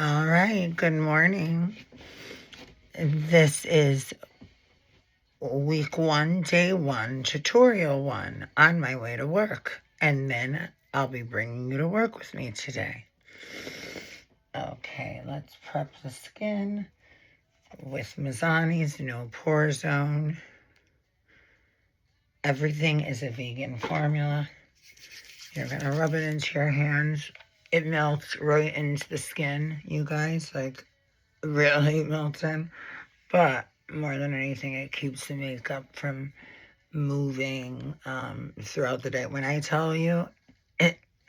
All right, good morning. This is week 1, day 1, tutorial 1 on my way to work. And then I'll be bringing you to work with me today. Okay, let's prep the skin with Mazzani's No Pore Zone. Everything is a vegan formula. You're going to rub it into your hands. It melts right into the skin, you guys. Like, really melts in. But more than anything, it keeps the makeup from moving throughout the day. When I tell you,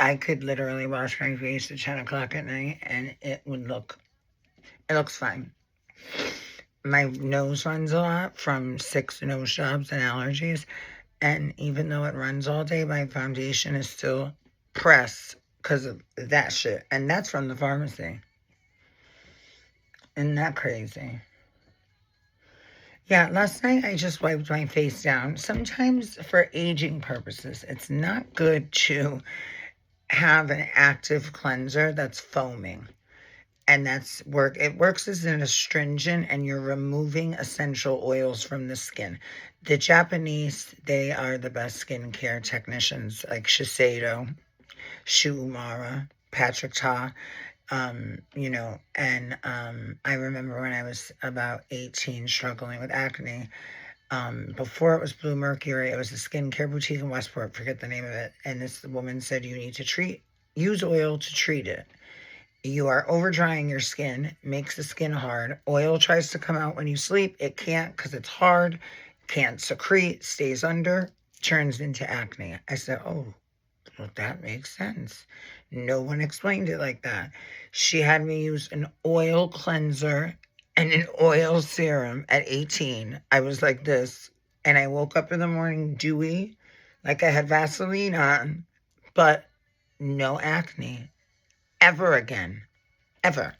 I could literally wash my face at 10 o'clock at night and it looks fine. My nose runs a lot from 6 nose jobs and allergies. And even though it runs all day, my foundation is still pressed because of that shit. And that's from the pharmacy. Isn't that crazy? Yeah, last night I just wiped my face down. Sometimes for aging purposes, it's not good to have an active cleanser that's foaming. And it works as an astringent and you're removing essential oils from the skin. The Japanese, they are the best skincare technicians, like Shiseido, Shuumura, Patrick Ta. I remember when I was about 18 struggling with acne. Before it was Blue Mercury, it was a skincare boutique in Westport, forget the name of it. And this woman said, you need to use oil to treat it. You are over drying your skin, makes the skin hard. Oil tries to come out when you sleep. It can't because it's hard, can't secrete, stays under, turns into acne. I said, oh, well, that makes sense. No one explained it like that. She had me use an oil cleanser and an oil serum at 18. I was like this. And I woke up in the morning dewy, like I had Vaseline on, but no acne. Ever again. Ever.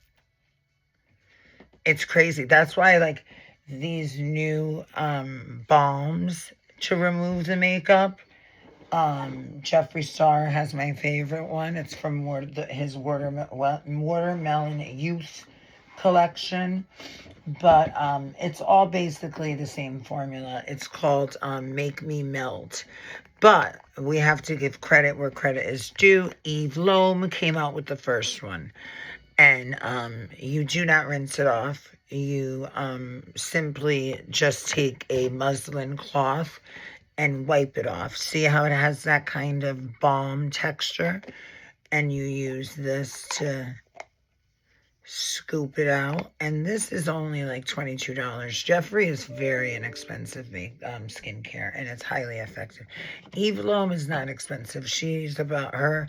It's crazy. That's why, like, these new balms to remove the makeup, JEFFREE Star has my favorite one. It's from his Watermelon Youth collection. But it's all basically the same formula. It's called Make Me Melt. But we have to give credit where credit is due. Eve Lom came out with the first one. And you do not rinse it off. You simply just take a muslin cloth and wipe it off. See how it has that kind of balm texture? And you use this to scoop it out. And this is only like $22. JEFFREE is very inexpensive skincare, and it's highly effective. Eve Lom is not expensive. She's about her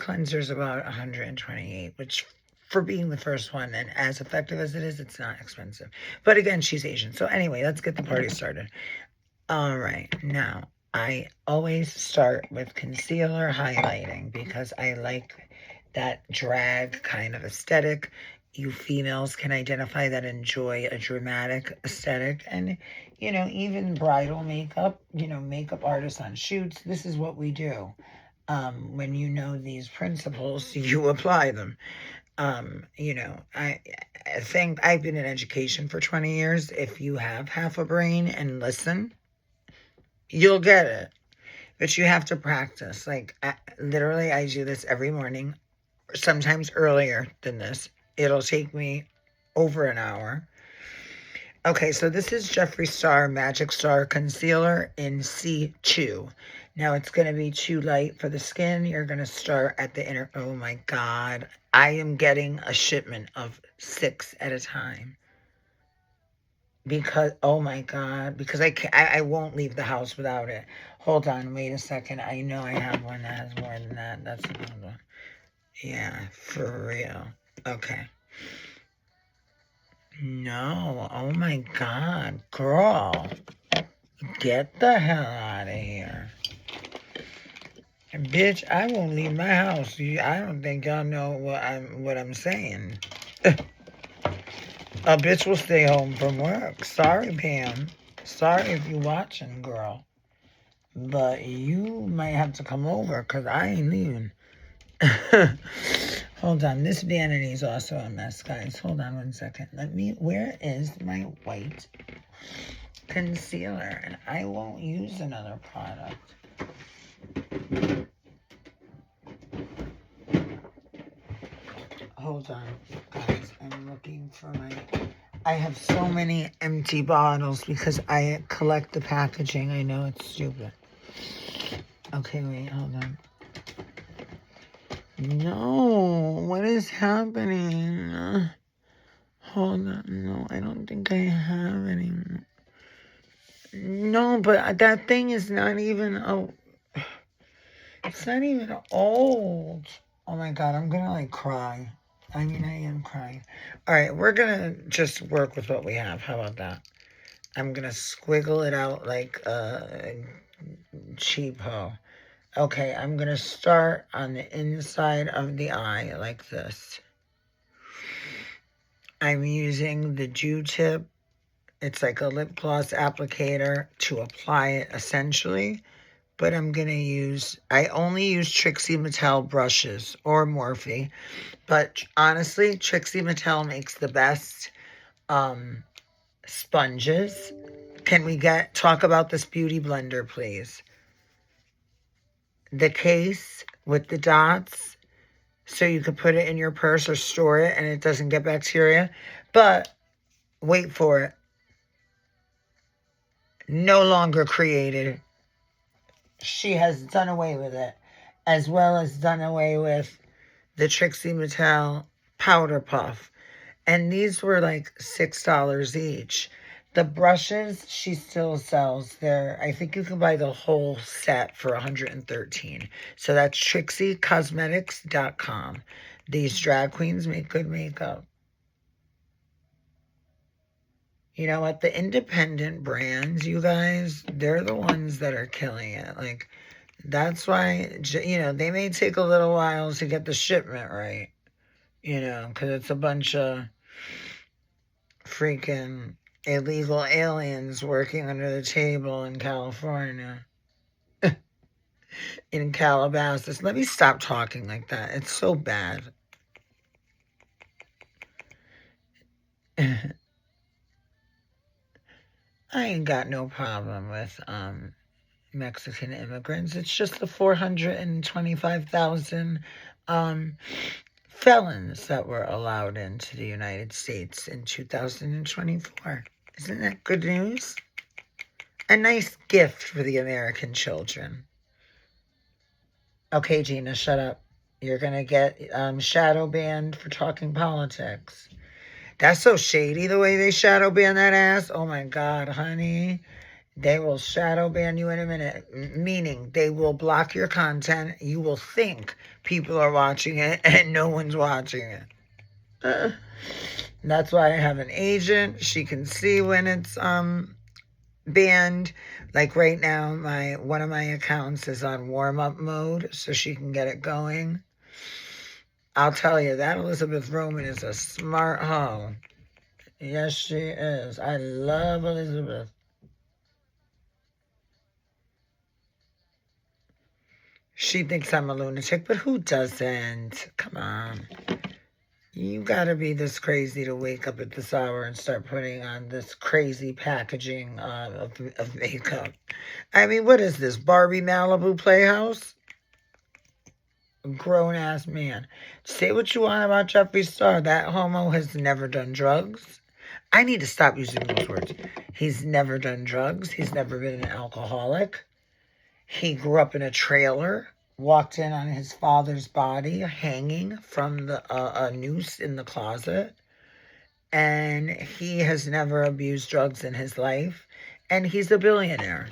cleanser's about $128, which for being the first one and as effective as it is, it's not expensive. But again, she's Asian. So anyway, let's get the party started. All right, now I always start with concealer highlighting because I like that drag kind of aesthetic. You females can identify that, enjoy a dramatic aesthetic. And, even bridal makeup, makeup artists on shoots, this is what we do. When you know these principles, you apply them. I think I've been in education for 20 years. If you have half a brain and listen, you'll get it. But you have to practice. Like, literally, I do this every morning, sometimes earlier than this. It'll take me over an hour. Okay, so this is JEFFREE Star Magic Star Concealer in C2. Now, it's going to be too light for the skin. You're going to start at the inner. Oh, my God. I am getting a shipment of 6 at a time. Because, oh, my God. Because I won't leave the house without it. Hold on. Wait a second. I know I have one that has more than that. That's another one. Yeah, for real. Okay. No. Oh, my God. Girl. Get the hell out of here. Bitch, I won't leave my house. I don't think y'all know what I'm saying. A bitch will stay home from work. Sorry, Pam. Sorry if you watching, girl. But you might have to come over because I ain't leaving. Hold on. This vanity is also a mess, guys. Hold on one second. Where is my white concealer? And I won't use another product. Hold on, guys. I'm looking for I have so many empty bottles because I collect the packaging. I know it's stupid. Okay, wait, hold on. No, what is happening? Hold on, no, I don't think I have any. No, but that thing is not even, it's not even old. Oh my God, I'm gonna like cry. I mean, I am crying. All right, we're gonna just work with what we have. How about that? I'm gonna squiggle it out like a cheapo. Okay, I'm gonna start on the inside of the eye like this. I'm using the Q-tip. It's like a lip gloss applicator to apply it essentially. But I'm gonna I only use Trixie Mattel brushes or Morphe. But honestly, Trixie Mattel makes the best sponges. Can we talk about this beauty blender, please? The case with the dots, so you could put it in your purse or store it and it doesn't get bacteria. But wait for it. No longer created. She has done away with it, as well as done away with the Trixie Mattel powder puff. And these were like $6 each. The brushes she still sells there. I think you can buy the whole set for $113. So that's TrixieCosmetics.com. These drag queens make good makeup. You know what? The independent brands, you guys, they're the ones that are killing it. Like, that's why, you know, they may take a little while to get the shipment right. You know, because it's a bunch of freaking illegal aliens working under the table in California. In Calabasas. Let me stop talking like that. It's so bad. I ain't got no problem with Mexican immigrants. It's just the 425,000 felons that were allowed into the United States in 2024. Isn't that good news? A nice gift for the American children. Okay, Gina, shut up. You're going to get shadow banned for talking politics. That's so shady, the way they shadow ban that ass. Oh, my God, honey. They will shadow ban you in a minute, meaning they will block your content. You will think people are watching it, and no one's watching it. That's why I have an agent. She can see when it's banned. Like right now, one of my accounts is on warm-up mode, so she can get it going. I'll tell you, that Elizabeth Roman is a smart hoe. Yes, she is. I love Elizabeth. She thinks I'm a lunatic, but who doesn't? Come on. You gotta be this crazy to wake up at this hour and start putting on this crazy packaging of makeup. I mean, what is this, Barbie Malibu Playhouse? A grown-ass man. Say what you want about Jeffree Star. That homo has never done drugs. I need to stop using those words. He's never done drugs. He's never been an alcoholic. He grew up in a trailer, walked in on his father's body hanging from a noose in the closet. And he has never abused drugs in his life. And he's a billionaire.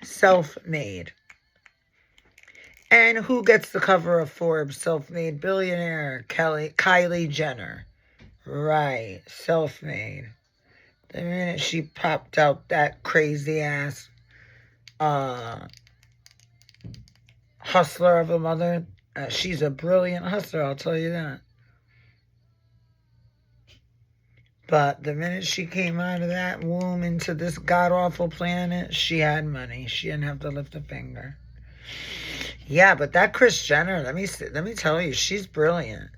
Self-made. And who gets the cover of Forbes? Self-made billionaire. Kylie Jenner. Right. Self-made. The minute she popped out that crazy ass hustler of a mother, she's a brilliant hustler, I'll tell you that. But the minute she came out of that womb into this god-awful planet, she had money. She didn't have to lift a finger. Yeah, but that Kris Jenner, let me tell you, she's brilliant.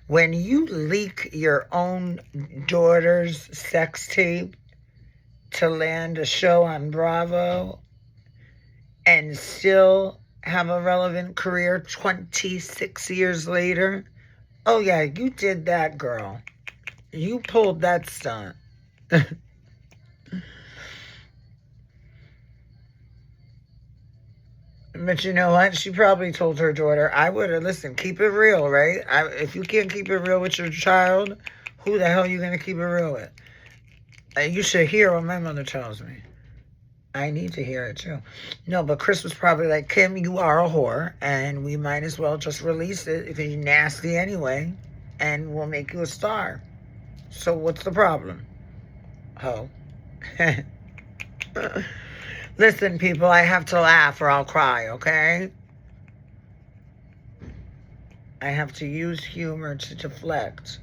When you leak your own daughter's sex tape to land a show on Bravo and still have a relevant career 26 years later, oh yeah, you did that, girl. You pulled that stunt. But you know what? She probably told her daughter, I would have, listen, keep it real, right? If you can't keep it real with your child, who the hell are you going to keep it real with? You should hear what my mother tells me. I need to hear it too. No, but Kris was probably like, Kim, you are a whore, and we might as well just release it because you're nasty anyway, and we'll make you a star. So what's the problem? Ho. Listen, people, I have to laugh or I'll cry, okay? I have to use humor to deflect.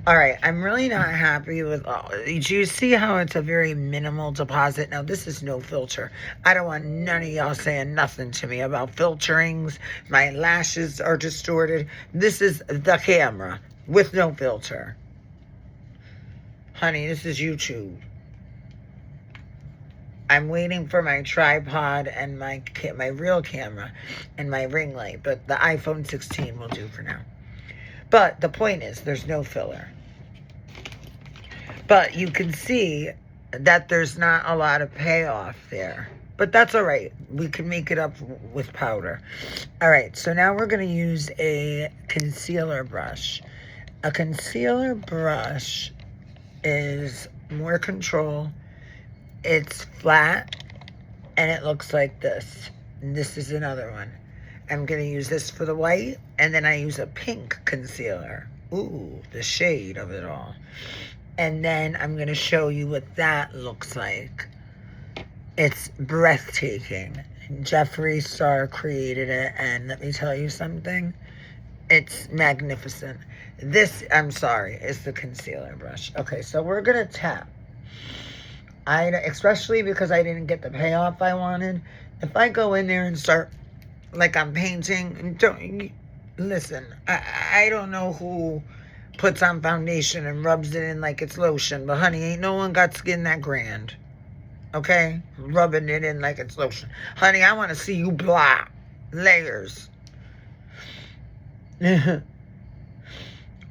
All right, I'm really not happy with all. Do you see how it's a very minimal deposit? Now, this is no filter. I don't want none of y'all saying nothing to me about filterings. My lashes are distorted. This is the camera with no filter. Honey, this is YouTube. I'm waiting for my tripod and my real camera and my ring light, but the iPhone 16 will do for now. But the point is, there's no filler. But you can see that there's not a lot of payoff there. But that's all right. We can make it up with powder. All right, so now we're going to use a concealer brush. A concealer brush is more control. It's flat, and it looks like this. And this is another one. I'm going to use this for the white, and then I use a pink concealer. Ooh, the shade of it all. And then I'm going to show you what that looks like. It's breathtaking. Jeffree Star created it, and let me tell you something. It's magnificent. This, I'm sorry, is the concealer brush. Okay, so we're going to tap. Especially because I didn't get the payoff I wanted. If I go in there and start like I'm painting, listen, I don't know who puts on foundation and rubs it in like it's lotion, but honey, ain't no one got skin that grand. Okay? Rubbing it in like it's lotion. Honey, I want to see you blah. Layers. I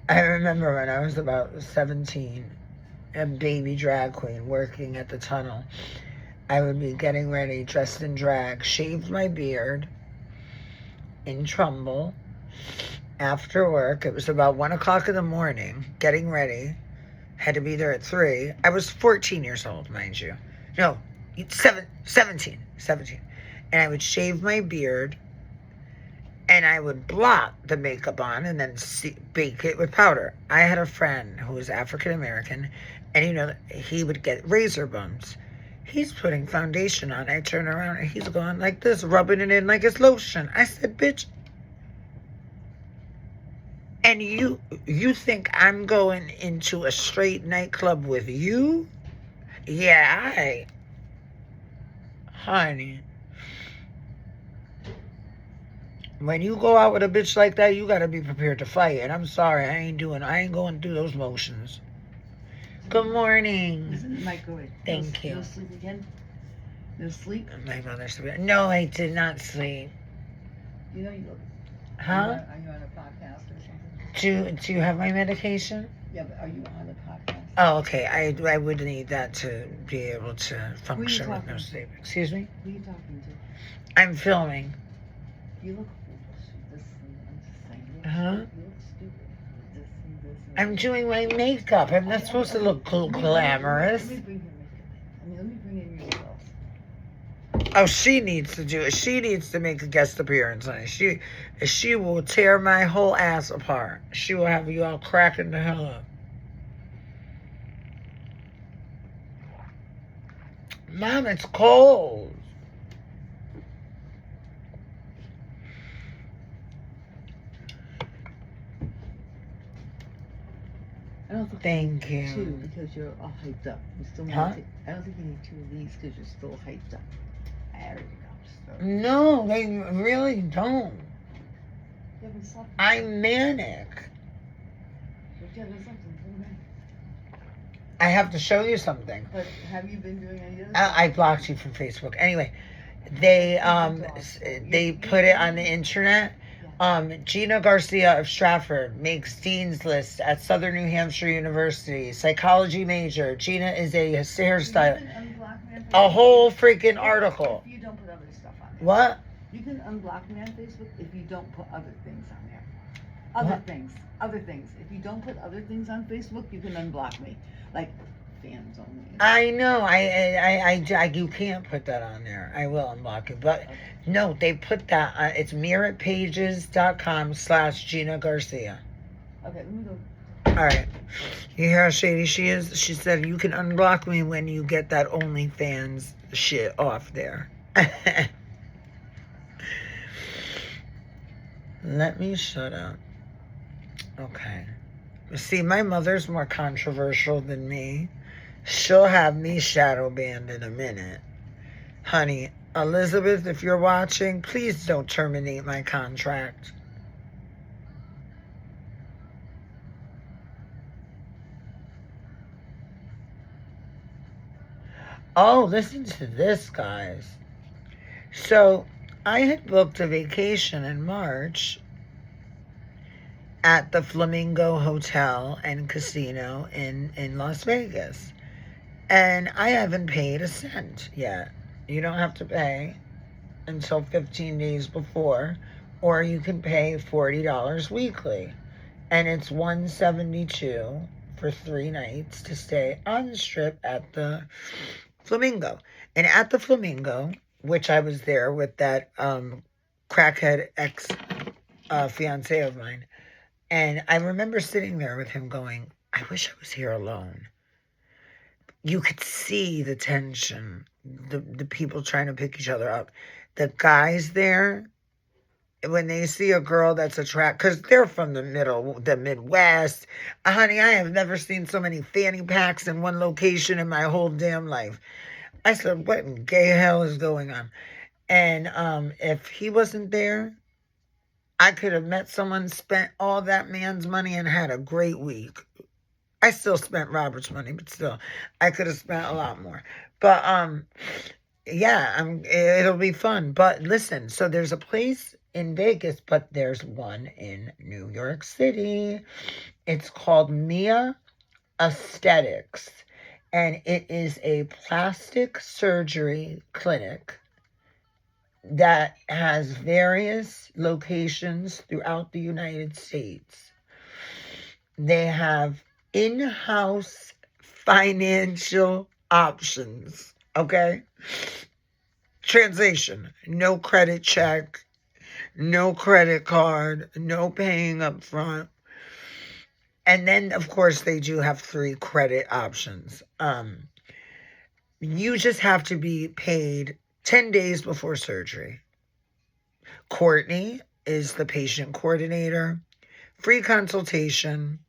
remember when I was about 17, a baby drag queen working at the tunnel. I would be getting ready, dressed in drag, shaved my beard in Trumbull after work. It was about 1 o'clock in the morning, getting ready. Had to be there at 3. I was 14 years old, mind you. No, 17. And I would shave my beard, and I would blot the makeup on and then bake it with powder. I had a friend who was African American, and you know, he would get razor bumps. He's putting foundation on. I turn around and he's going like this, rubbing it in like it's lotion. I said, bitch. And you think I'm going into a straight nightclub with you? Yeah, honey. When you go out with a bitch like that, you gotta be prepared to fight. And I'm sorry, I ain't going through those motions. Good morning. Isn't it microwave? Thank you. No sleep again? No sleep? My mother's... No, I did not sleep. You know you look... Huh? Are you on a podcast or something? Do you have my medication? Yeah, but are you on a podcast? Oh, okay. I would need that to be able to function with no sleep. Excuse me? Who are you talking to? I'm filming. You look foolish. This and I'm just saying. Huh? You look stupid. This and I'm doing my makeup. I'm not supposed to look glamorous. Let me bring your makeup in. Let me bring in your girls. Oh, she needs to do it. She needs to make a guest appearance, honey. She will tear my whole ass apart. She will have you all cracking the hell up. Mom, it's cold. I don't think Thank you need you. two because you're all hyped up. You still Huh? I don't think you need 2 of these because you're still hyped up. I already know. stuff. No, they really don't. You haven't slept. I'm manic. But you haven't slept in 4 days. I have to show you something. But have you been doing any other I blocked you from Facebook. Anyway, they put it on the internet. Gina Garcia of Stratford makes dean's list at Southern New Hampshire University. Psychology major. Gina is a hairstylist. You can unblock me on A Facebook whole freaking article. if you don't put other stuff on there. What? You can unblock me on Facebook if you don't put other things on there. Other things. If you don't put other things on Facebook, you can unblock me. Like fans only. I know. I you can't put that on there. I will unblock it. But no, they put that on. It's meritpages.com/Gina Garcia. Okay, let me go. All right. You hear how shady she is? She said you can unblock me when you get that OnlyFans shit off there. Let me shut up. Okay. See, my mother's more controversial than me. She'll have me shadow banned in a minute. Honey, Elizabeth, if you're watching, please don't terminate my contract. Oh, listen to this, guys. So, I had booked a vacation in March at the Flamingo Hotel and Casino in Las Vegas. And I haven't paid a cent yet. You don't have to pay until 15 days before, or you can pay $40 weekly. And it's $172 for 3 nights to stay on the strip at the Flamingo. And at the Flamingo, which I was there with that crackhead ex fiance of mine, and I remember sitting there with him going, I wish I was here alone. You could see the tension, the people trying to pick each other up. The guys there, when they see a girl that's attractive, because they're from the Midwest. Honey, I have never seen so many fanny packs in one location in my whole damn life. I said, what in gay hell is going on? And if he wasn't there, I could have met someone, spent all that man's money, and had a great week. I still spent Robert's money, but still, I could have spent a lot more. But yeah, it'll be fun. But listen, so there's a place in Vegas, but there's one in New York City. It's called Mia Aesthetics, and it is a plastic surgery clinic that has various locations throughout the United States. They have in-house financial options, okay? Translation, no credit check, no credit card, no paying up front. And then, of course, they do have 3 credit options. You just have to be paid 10 days before surgery. Courtney is the patient coordinator. Free consultation.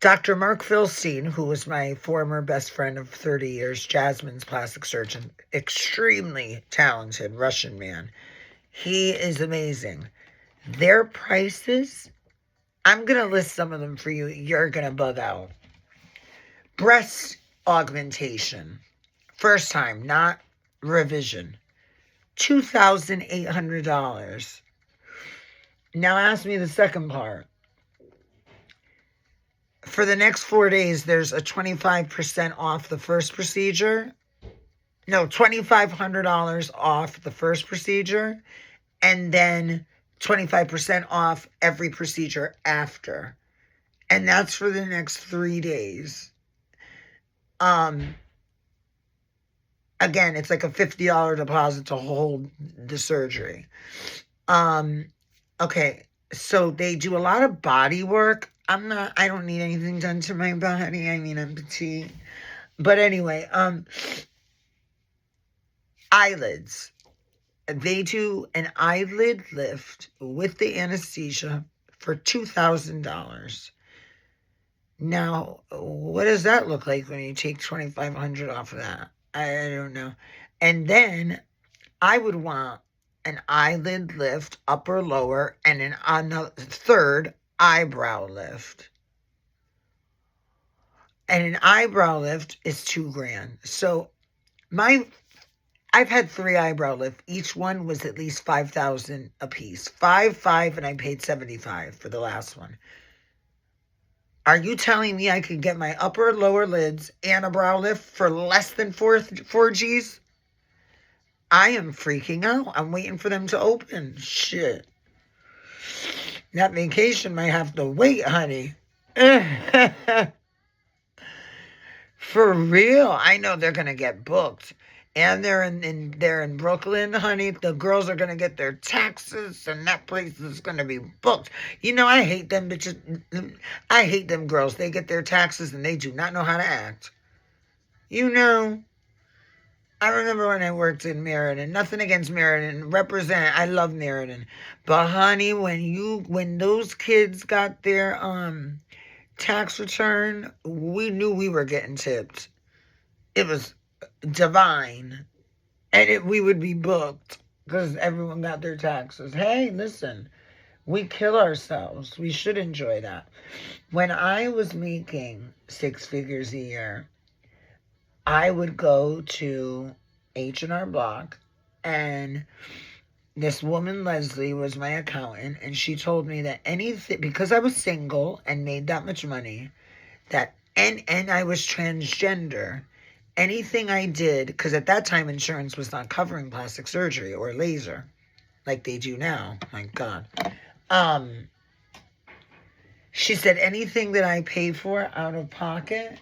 Dr. Mark Philstein, who was my former best friend of 30 years, Jasmine's plastic surgeon, extremely talented Russian man. He is amazing. Their prices, I'm going to list some of them for you. You're going to bug out. Breast augmentation. First time, not revision. $2,800. Now ask me the second part. For the next 4 days, there's a 25% off the first procedure. No, $2,500 off the first procedure. And then 25% off every procedure after. And that's for the next 3 days. Again, it's like a $50 deposit to hold the surgery. Okay, so they do a lot of body work. I don't need anything done to my body. I mean, I'm petite. But anyway, eyelids. They do an eyelid lift with the anesthesia for $2,000. Now, what does that look like when you take $2,500 off of that? I don't know. And then I would want an eyelid lift, upper, lower, and a third eyebrow lift. And an eyebrow lift is $2,000. So I've had 3 eyebrow lifts. Each one was at least $5,000 a piece. 5, and I paid $75 for the last one. Are you telling me I could get my upper, lower lids and a brow lift for less than four G's? I am freaking out. I'm waiting for them to open. Shit. That vacation might have to wait, honey. For real. I know they're going to get booked. And they're in Brooklyn, honey. The girls are going to get their taxes, and that place is going to be booked. You know, I hate them bitches. I hate them girls. They get their taxes, and they do not know how to act. You know, I remember when I worked in Meriden. Nothing against Meriden. I love Meriden. But, honey, when those kids got their tax return, we knew we were getting tipped. It was divine, and we would be booked because everyone got their taxes. Hey, listen, we kill ourselves. We should enjoy that. When I was making 6 figures a year, I would go to H&R Block, and this woman, Leslie, was my accountant, and she told me that anything, because I was single and made that much money, and I was transgender, anything I did, because at that time insurance was not covering plastic surgery or laser like they do now. My God. She said anything that I pay for out of pocket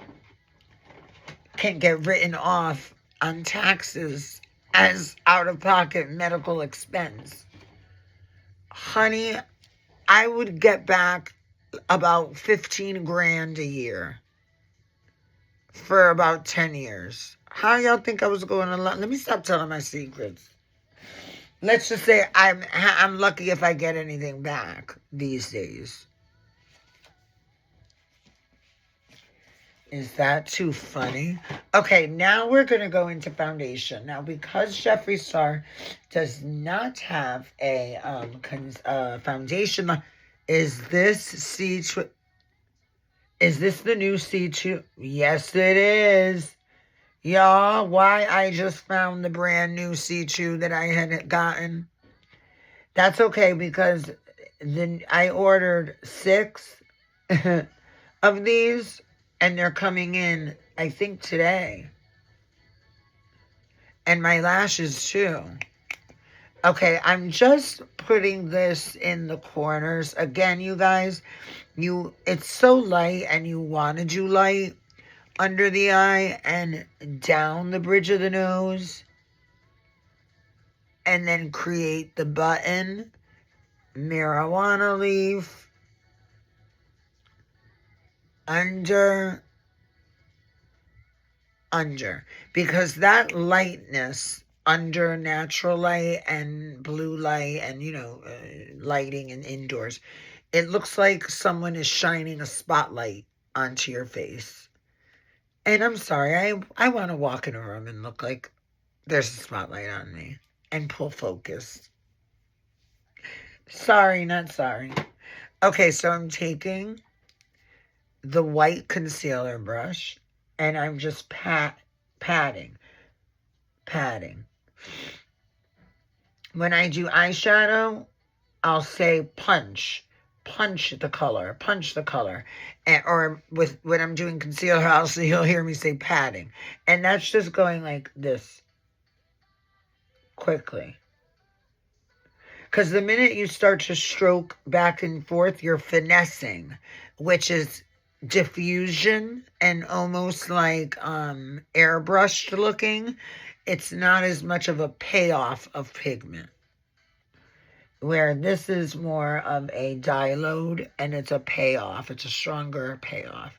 can get written off on taxes as out of pocket medical expense. Honey, I would get back about 15 grand a year for about 10 years. How y'all think I was going to let me stop telling my secrets. Let's just say I'm lucky if I get anything back these days. Is that too funny? Okay, now we're going to go into foundation. Now, because Jeffree Star does not have a foundation, is this the new C2? Yes, it is. Y'all, why I just found the brand new C2 that I had gotten. That's okay, because then I ordered 6 of these, and they're coming in, I think, today. And my lashes, too. Okay, I'm just putting this in the corners. Again, you guys, it's so light, and you want to do light under the eye and down the bridge of the nose. And then create the button, marijuana leaf, under, because that lightness under natural light and blue light and, lighting and indoors, it looks like someone is shining a spotlight onto your face. And I'm sorry, I want to walk in a room and look like there's a spotlight on me and pull focus. Sorry, not sorry. Okay, so I'm taking the white concealer brush, and I'm just patting. When I do eyeshadow, I'll say punch the color. Or when I'm doing concealer, you'll hear me say patting. And that's just going like this, quickly. Because the minute you start to stroke back and forth, you're finessing, which is diffusion and almost like airbrushed looking. It's not as much of a payoff of pigment. Where this is more of a dye load and it's a payoff. It's a stronger payoff.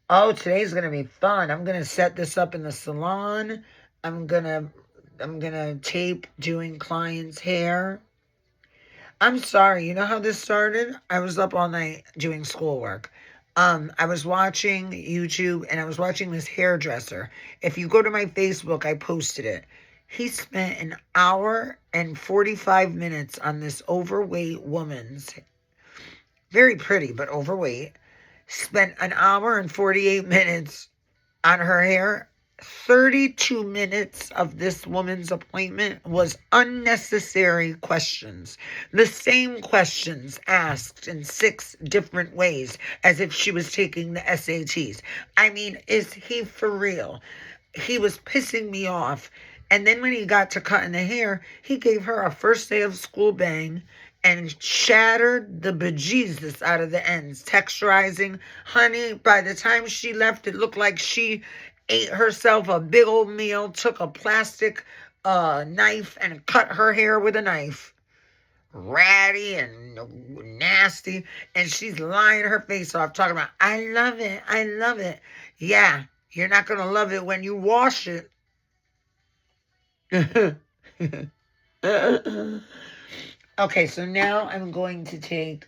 Oh, today's going to be fun. I'm going to set this up in the salon. I'm gonna tape doing clients' hair. I'm sorry, you know how this started? I was up all night doing schoolwork. I was watching YouTube and I was watching this hairdresser. If you go to my Facebook, I posted it. He spent an hour and 45 minutes on this overweight woman's, very pretty, but overweight. Spent an hour and 48 minutes on her hair. 32 minutes of this woman's appointment was unnecessary questions. The same questions asked in 6 different ways, as if she was taking the SATs. I mean, is he for real? He was pissing me off. And then when he got to cutting the hair, he gave her a first day of school bang and shattered the bejesus out of the ends, texturizing. Honey, by the time she left, it looked like she ate herself a big old meal, took a plastic knife and cut her hair with a knife. Ratty and nasty. And she's lying her face off, talking about, I love it, I love it. Yeah, you're not going to love it when you wash it. Okay, so now I'm going to take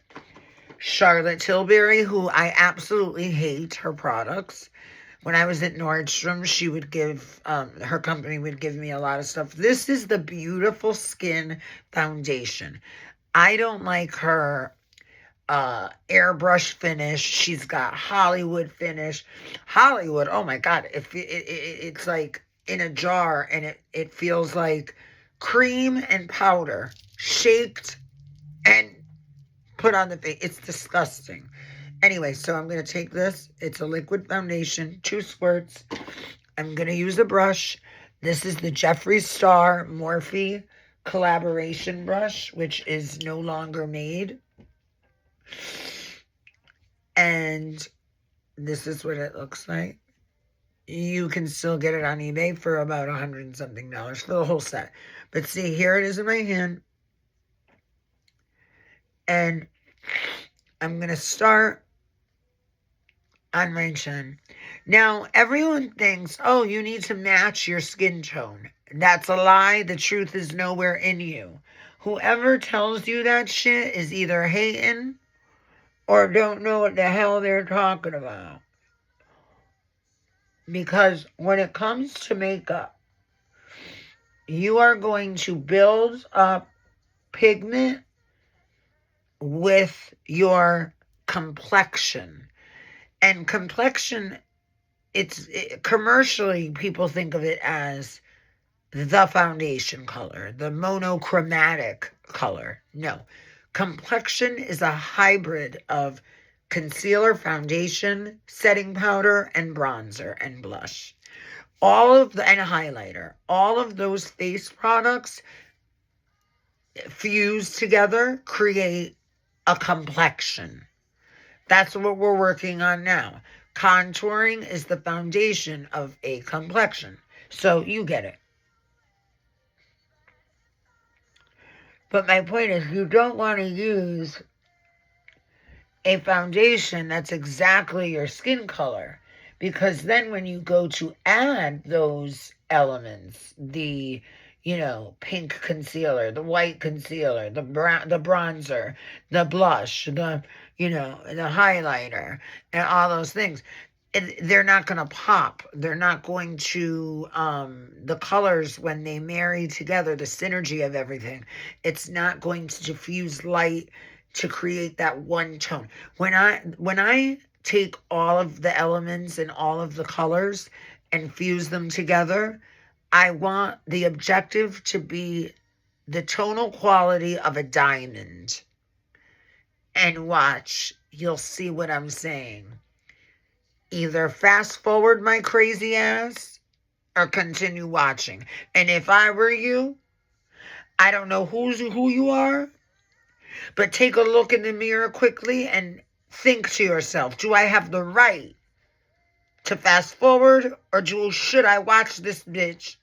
Charlotte Tilbury, who I absolutely hate her products. When I was at Nordstrom, she would give, her company would give me a lot of stuff. This is the Beautiful Skin Foundation. I don't like her airbrush finish. She's got Hollywood finish. Hollywood, oh my God, it's like in a jar, and it feels like cream and powder shaked and put on the face. It's disgusting. Anyway, so I'm going to take this. It's a liquid foundation, 2 squirts. I'm going to use a brush. This is the JEFFREE Star Morphe collaboration brush, which is no longer made. And this is what it looks like. You can still get it on eBay for about $100 and something for the whole set. But see, here it is in my hand. And I'm going to start on my chin. Now, everyone thinks, oh, you need to match your skin tone. That's a lie. The truth is nowhere in you. Whoever tells you that shit is either hating or don't know what the hell they're talking about. Because when it comes to makeup, you are going to build up pigment with your complexion. And complexion, commercially, people think of it as the foundation color, the monochromatic color. No. Complexion is a hybrid of concealer, foundation, setting powder, and bronzer and blush. And highlighter. All of those face products fused together create a complexion. That's what we're working on now. Contouring is the foundation of a complexion. So you get it. But my point is, you don't want to use a foundation that's exactly your skin color. Because then when you go to add those elements, the, pink concealer, the white concealer, the bronzer, the blush, the highlighter, and all those things, they're not going to pop. They're not going to, the colors, when they marry together, the synergy of everything, it's not going to diffuse light to create that one tone. When I take all of the elements and all of the colors and fuse them together, I want the objective to be the tonal quality of a diamond. And watch, you'll see what I'm saying. Either fast forward my crazy ass or continue watching. And if I were you, I don't know who you are, but take a look in the mirror quickly and think to yourself, do I have the right to fast forward, or should I watch this bitch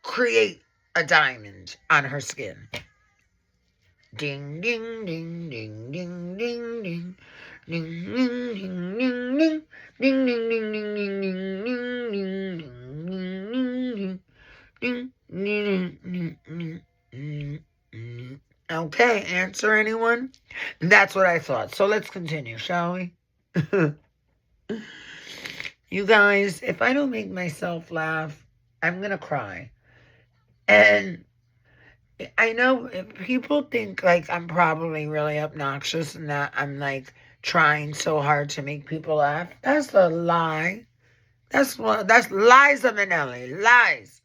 create a diamond on her skin? Ding, ding, ding, ding, ding, ding, ding. Ding, ding, ding, ding, ding. Ding, ding, ding, ding, ding, ding, ding, ding, ding, ding, ding. Okay, answer anyone? That's what I thought. So let's continue, shall we? You guys, if I don't make myself laugh, I'm going to cry. And I know people think like I'm probably really obnoxious and that I'm like trying so hard to make people laugh. That's a lie. That's Liza Minnelli. Lies.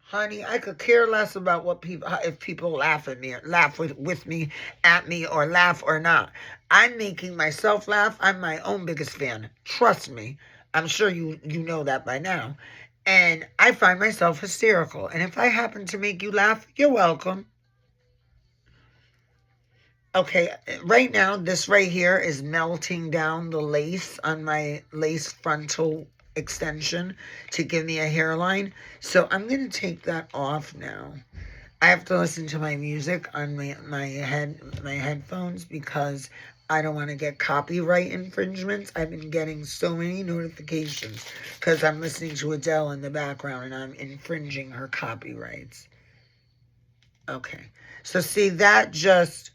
Honey, I could care less about what people, if people laugh at me or laugh with me, at me, or laugh or not. I'm making myself laugh. I'm my own biggest fan. Trust me. I'm sure you know that by now. And I find myself hysterical. And if I happen to make you laugh, you're welcome. Okay, right now, this right here is melting down the lace on my lace frontal extension to give me a hairline. So I'm going to take that off now. I have to listen to my music on my headphones because I don't want to get copyright infringements. I've been getting so many notifications because I'm listening to Adele in the background and I'm infringing her copyrights. Okay, so see, that just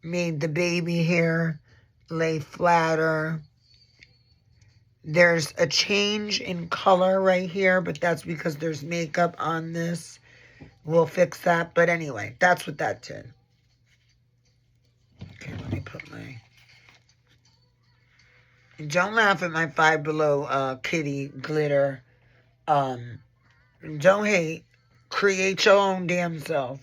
made the baby hair lay flatter. There's a change in color right here, but that's because there's makeup on this. We'll fix that. But anyway, that's what that did. Okay, let me put my... Don't laugh at my Five Below kitty glitter. Don't hate. Create your own damn self.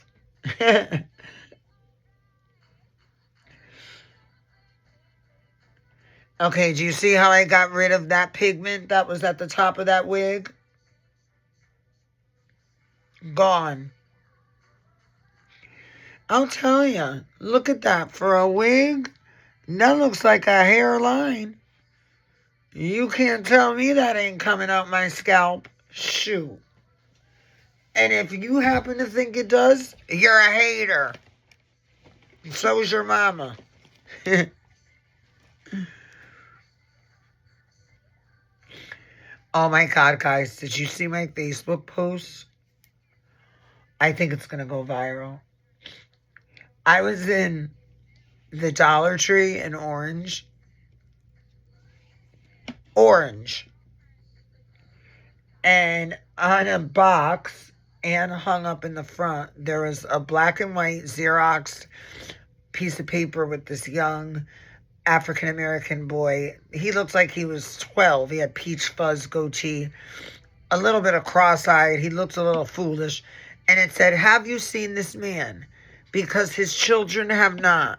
Okay, do you see how I got rid of that pigment that was at the top of that wig? Gone. I'll tell you. Look at that. For a wig, that looks like a hairline. You can't tell me that ain't coming out my scalp. Shoot. And if you happen to think it does, you're a hater. So is your mama. Oh my God, guys. Did you see my Facebook post? I think it's going to go viral. I was in the Dollar Tree in Orange. And on a box and hung up in the front, there was a black and white Xerox piece of paper with this young African-American boy. He looked like he was 12. He had peach fuzz goatee, a little bit of cross-eyed. He looked a little foolish. And it said, "Have you seen this man? Because his children have not."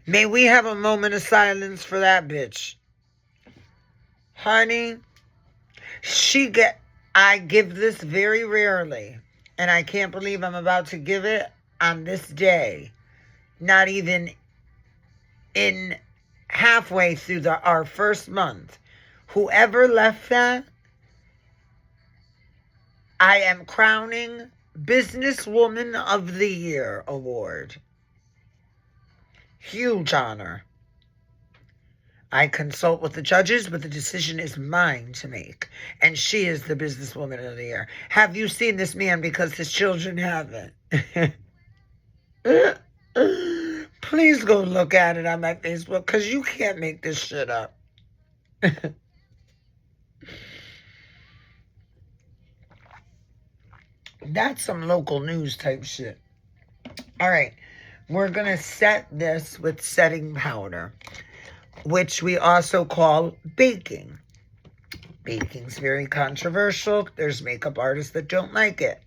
May we have a moment of silence for that bitch. Honey, I give this very rarely. And I can't believe I'm about to give it on this day. Not even in halfway through our first month. Whoever left that, I am crowning Businesswoman of the Year award. Huge honor. I consult with the judges, but the decision is mine to make. And she is the Businesswoman of the Year. Have you seen this man? Because his children haven't. Please go look at it on my Facebook, because you can't make this shit up. That's some local news type shit. All right. We're going to set this with setting powder, which we also call baking. Baking's very controversial. There's makeup artists that don't like it.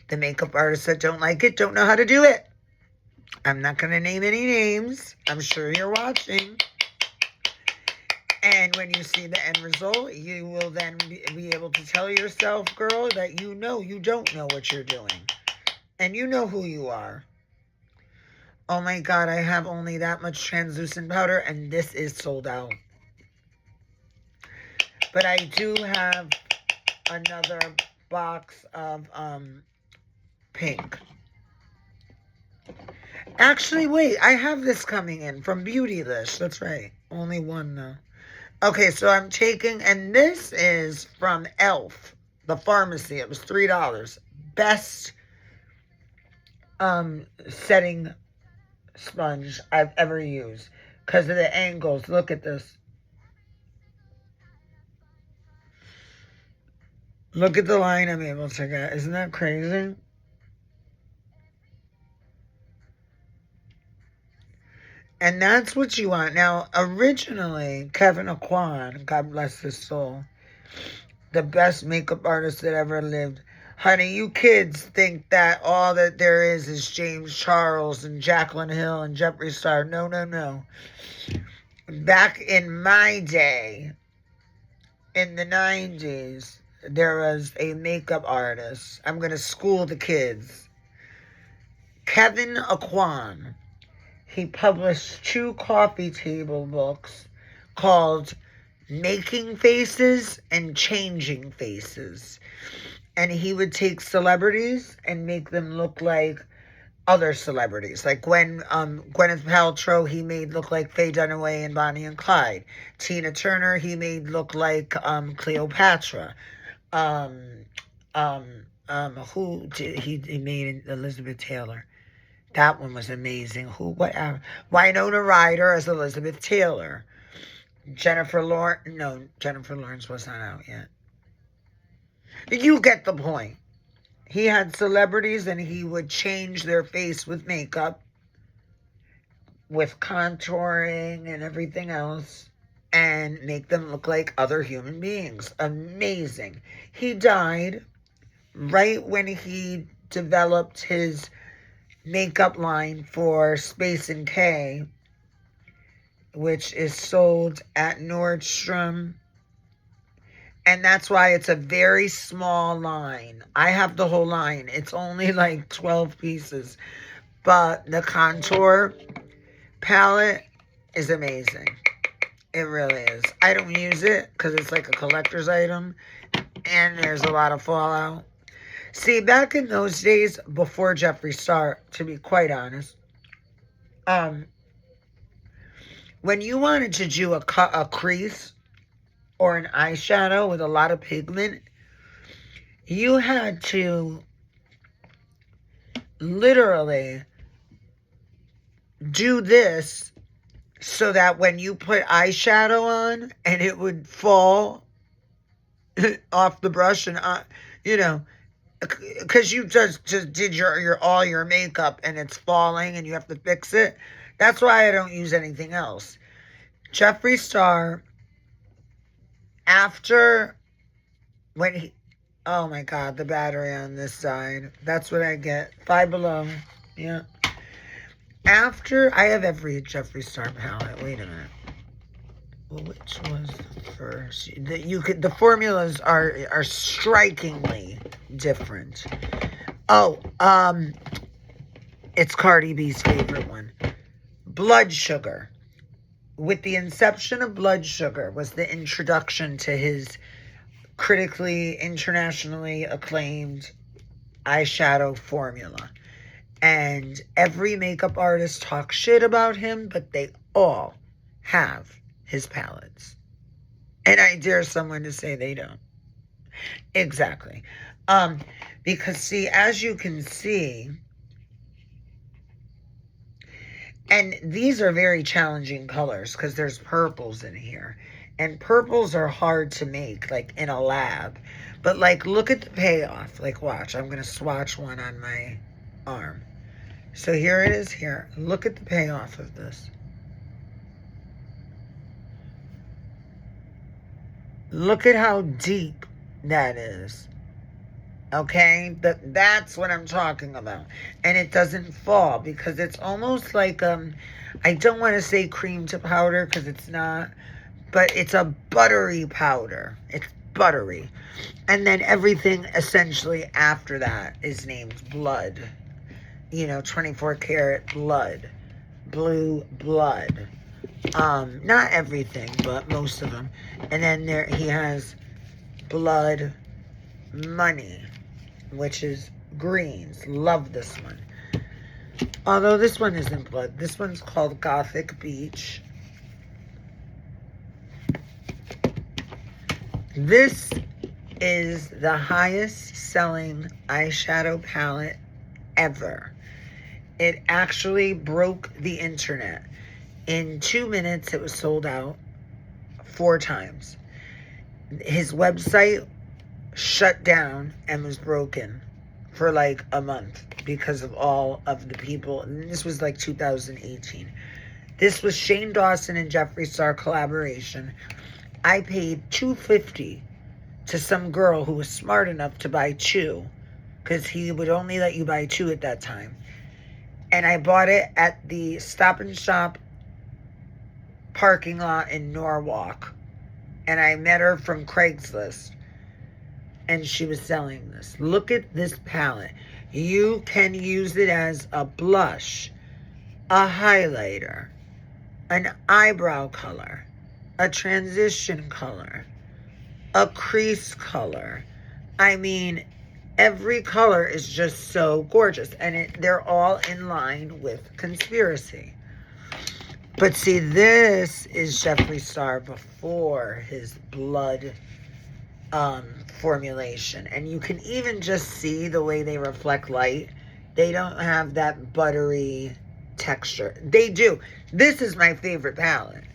The makeup artists that don't like it don't know how to do it. I'm not going to name any names. I'm sure you're watching. And when you see the end result, you will then be able to tell yourself, girl, that you know you don't know what you're doing. And you know who you are. Oh my God, I have only that much translucent powder, and this is sold out. But I do have another box of pink. Actually, wait, I have this coming in from Beautylist. That's right. Only one, though. Okay, so I'm taking, and this is from Elf, the pharmacy. It was $3. Best setting sponge I've ever used because of the angles. Look at this. Look at the line I'm able to get. Isn't that crazy? And that's what you want. Now, originally, Kevin Aquan, God bless his soul, the best makeup artist that ever lived. Honey, you kids think that all that there is James Charles and Jaclyn Hill and Jeffree Star. No, no, no. Back in my day, in the 90s, there was a makeup artist. I'm going to school the kids. Kevin Aquan. He published 2 coffee table books called Making Faces and Changing Faces. And he would take celebrities and make them look like other celebrities. Like Gwyneth Paltrow, he made look like Faye Dunaway and Bonnie and Clyde. Tina Turner, he made look like Cleopatra. Who did he made Elizabeth Taylor? That one was amazing. Winona Ryder as Elizabeth Taylor. Jennifer Lawrence was not out yet. You get the point. He had celebrities and he would change their face with makeup, with contouring and everything else, and make them look like other human beings. Amazing. He died right when he developed his makeup line for Space and K, which is sold at Nordstrom. And that's why it's a very small line. I have the whole line. It's only like 12 pieces. But the contour palette is amazing. It really is. I don't use it because it's like a collector's item. And there's a lot of fallout. See, back in those days, before Jeffree Star, to be quite honest, when you wanted to do a crease or an eyeshadow with a lot of pigment, you had to literally do this so that when you put eyeshadow on and it would fall off the brush and, because you just did all your makeup and it's falling and you have to fix it. That's why I don't use anything else. Jeffree Star, after when he, oh my God, the battery on this side. That's what I get. Five Below. Yeah. After, I have every Jeffree Star palette. Wait a minute. Which was the first? The formulas are strikingly different. Oh, it's Cardi B's favorite one. Blood Sugar. With the inception of Blood Sugar was the introduction to his critically, internationally acclaimed eyeshadow formula. And every makeup artist talks shit about him, but they all have his palettes. And I dare someone to say they don't. Exactly. Because see, as you can see, and these are very challenging colors because there's purples in here. And purples are hard to make, like in a lab. But like, look at the payoff. Like, watch, I'm going to swatch one on my arm. So here it is here. Look at the payoff of this. Look at how deep that is. Okay? That's what I'm talking about. And it doesn't fall because it's almost like, I don't want to say cream to powder because it's not, but it's a buttery powder. It's buttery. And then everything essentially after that is named blood. 24 karat blood. Blue blood. Not everything, but most of them. And then he has blood money, which is greens. Love this one. Although this one isn't blood. This one's called Gothic Beach. This is the highest selling eyeshadow palette ever. It actually broke the internet. In 2 minutes, it was sold out 4 times. His website shut down and was broken for like a month because of all of the people. And this was like 2018. This was Shane Dawson and Jeffree Star collaboration. I paid $250 to some girl who was smart enough to buy 2, because he would only let you buy 2 at that time. And I bought it at the Stop and Shop parking lot in Norwalk. And I met her from Craigslist. And she was selling this. Look at this palette. You can use it as a blush, a highlighter, an eyebrow color, a transition color, a crease color. I mean, every color is just so gorgeous. And they're all in line with Conspiracy. But see, this is Jeffree Star before his blood formulation. And you can even just see the way they reflect light. They don't have that buttery texture. They do. This is my favorite palette.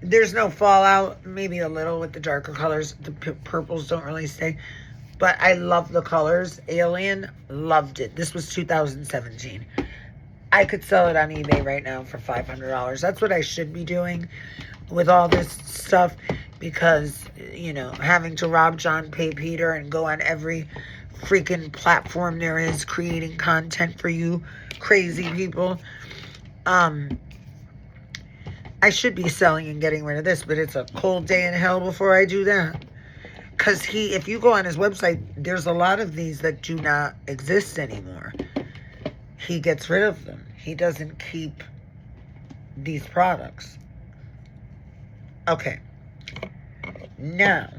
There's no fallout, maybe a little with the darker colors. The purples don't really stay. But I love the colors. Alien, loved it. This was 2017. I could sell it on eBay right now for $500. That's what I should be doing with all this stuff, because, you know, having to rob John, pay Peter, and go on every freaking platform there is creating content for you crazy people. I should be selling and getting rid of this, but it's a cold day in hell before I do that. Because if you go on his website, there's a lot of these that do not exist anymore. He gets rid of them. He doesn't keep these products. Okay. Now,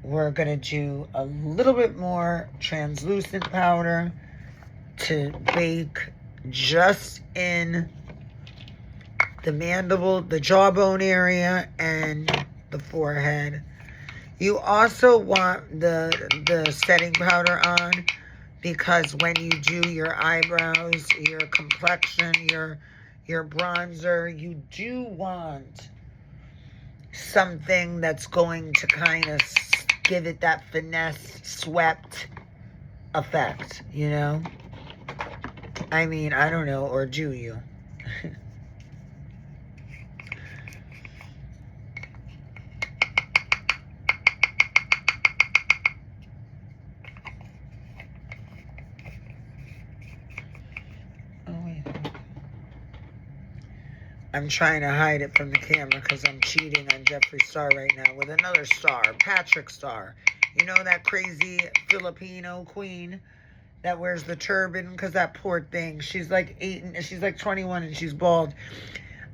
we're going to do a little bit more translucent powder to bake just in the mandible, the jawbone area, and the forehead. You also want the setting powder on, because when you do your eyebrows, your complexion, your bronzer, you do want something that's going to kind of give it that finesse, swept effect, you know? I mean, I don't know, or do you? I'm trying to hide it from the camera because I'm cheating on Jeffree Star right now with another star, Patrick Star. You know, that crazy Filipino queen that wears the turban, because that poor thing, she's like 21 and she's bald.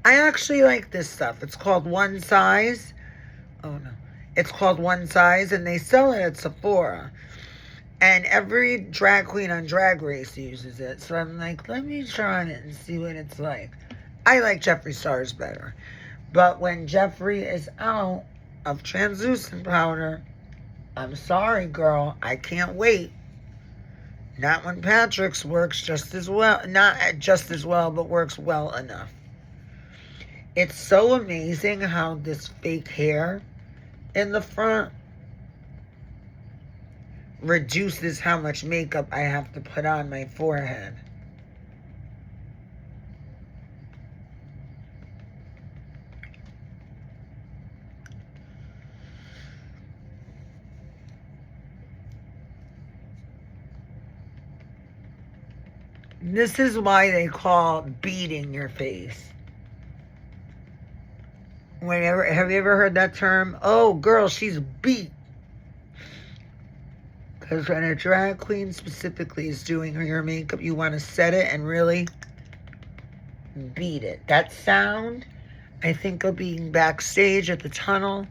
I actually like this stuff. It's called One Size. Oh no. It's called One Size, and they sell it at Sephora. And every drag queen on Drag Race uses it. So I'm like, let me try it and see what it's like. I like Jeffree Star's better. But when Jeffree is out of translucent powder, I'm sorry, girl. I can't wait. Not when Patrick's works just as well. Not just as well, but works well enough. It's so amazing how this fake hair in the front reduces how much makeup I have to put on my forehead. This is why they call beating your face. Have you ever heard that term? Oh, girl, she's beat. Because when a drag queen specifically is doing your makeup, you want to set it and really beat it. That sound, I think of being backstage at the tunnel,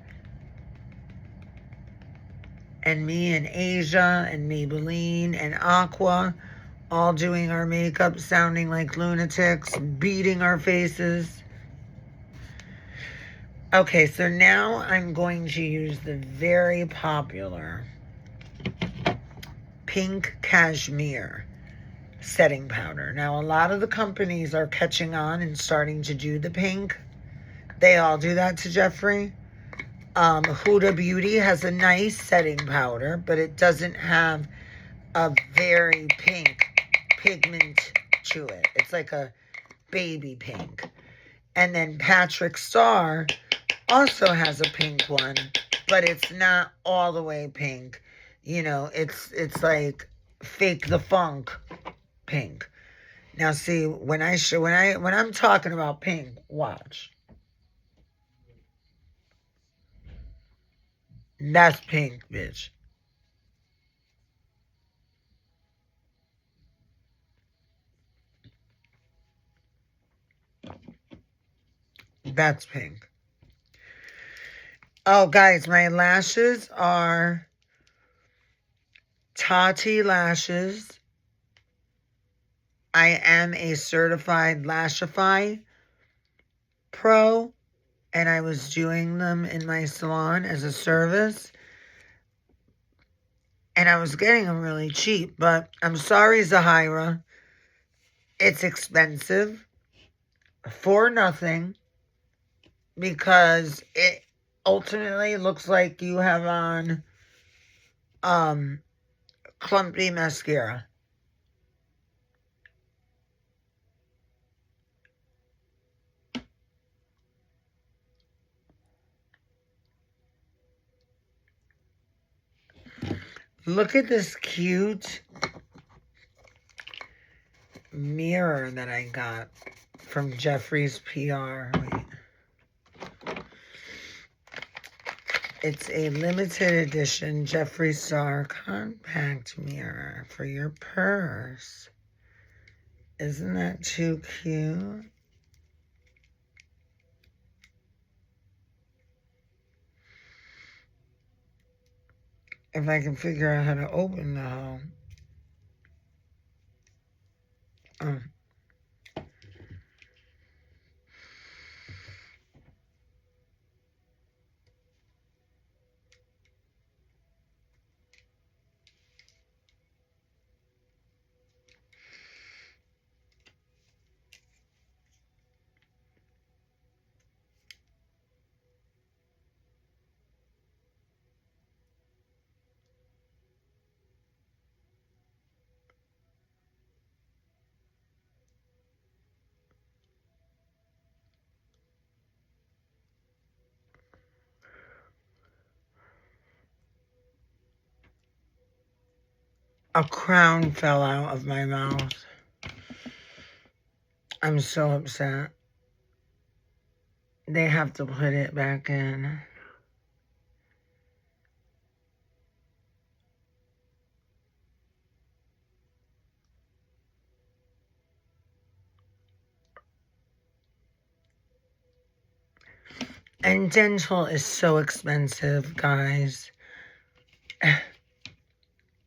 and me and Asia and Maybelline and Aqua all doing our makeup, sounding like lunatics, beating our faces. Okay, so now I'm going to use the very popular pink cashmere setting powder. Now, a lot of the companies are catching on and starting to do the pink. They all do that to Jeffree. Huda Beauty has a nice setting powder, but it doesn't have a very pink pigment to it. It's like a baby pink. And then Patrick Starr also has a pink one, but it's not all the way pink. You know, it's like fake the funk pink. Now see, when I'm talking about pink, watch. That's pink, bitch. That's pink. Oh, guys, my lashes are Tati Lashes. I am a certified Lashify pro, and I was doing them in my salon as a service. And I was getting them really cheap, but I'm sorry, Zahira. It's expensive for nothing because it ultimately looks like you have on clumpy mascara. Look at this cute mirror that I got from Jeffree's PR. Wait. It's a limited edition Jeffree Star compact mirror for your purse. Isn't that too cute? If I can figure out how to open the hole. A crown fell out of my mouth. I'm so upset. They have to put it back in. And dental is so expensive, guys.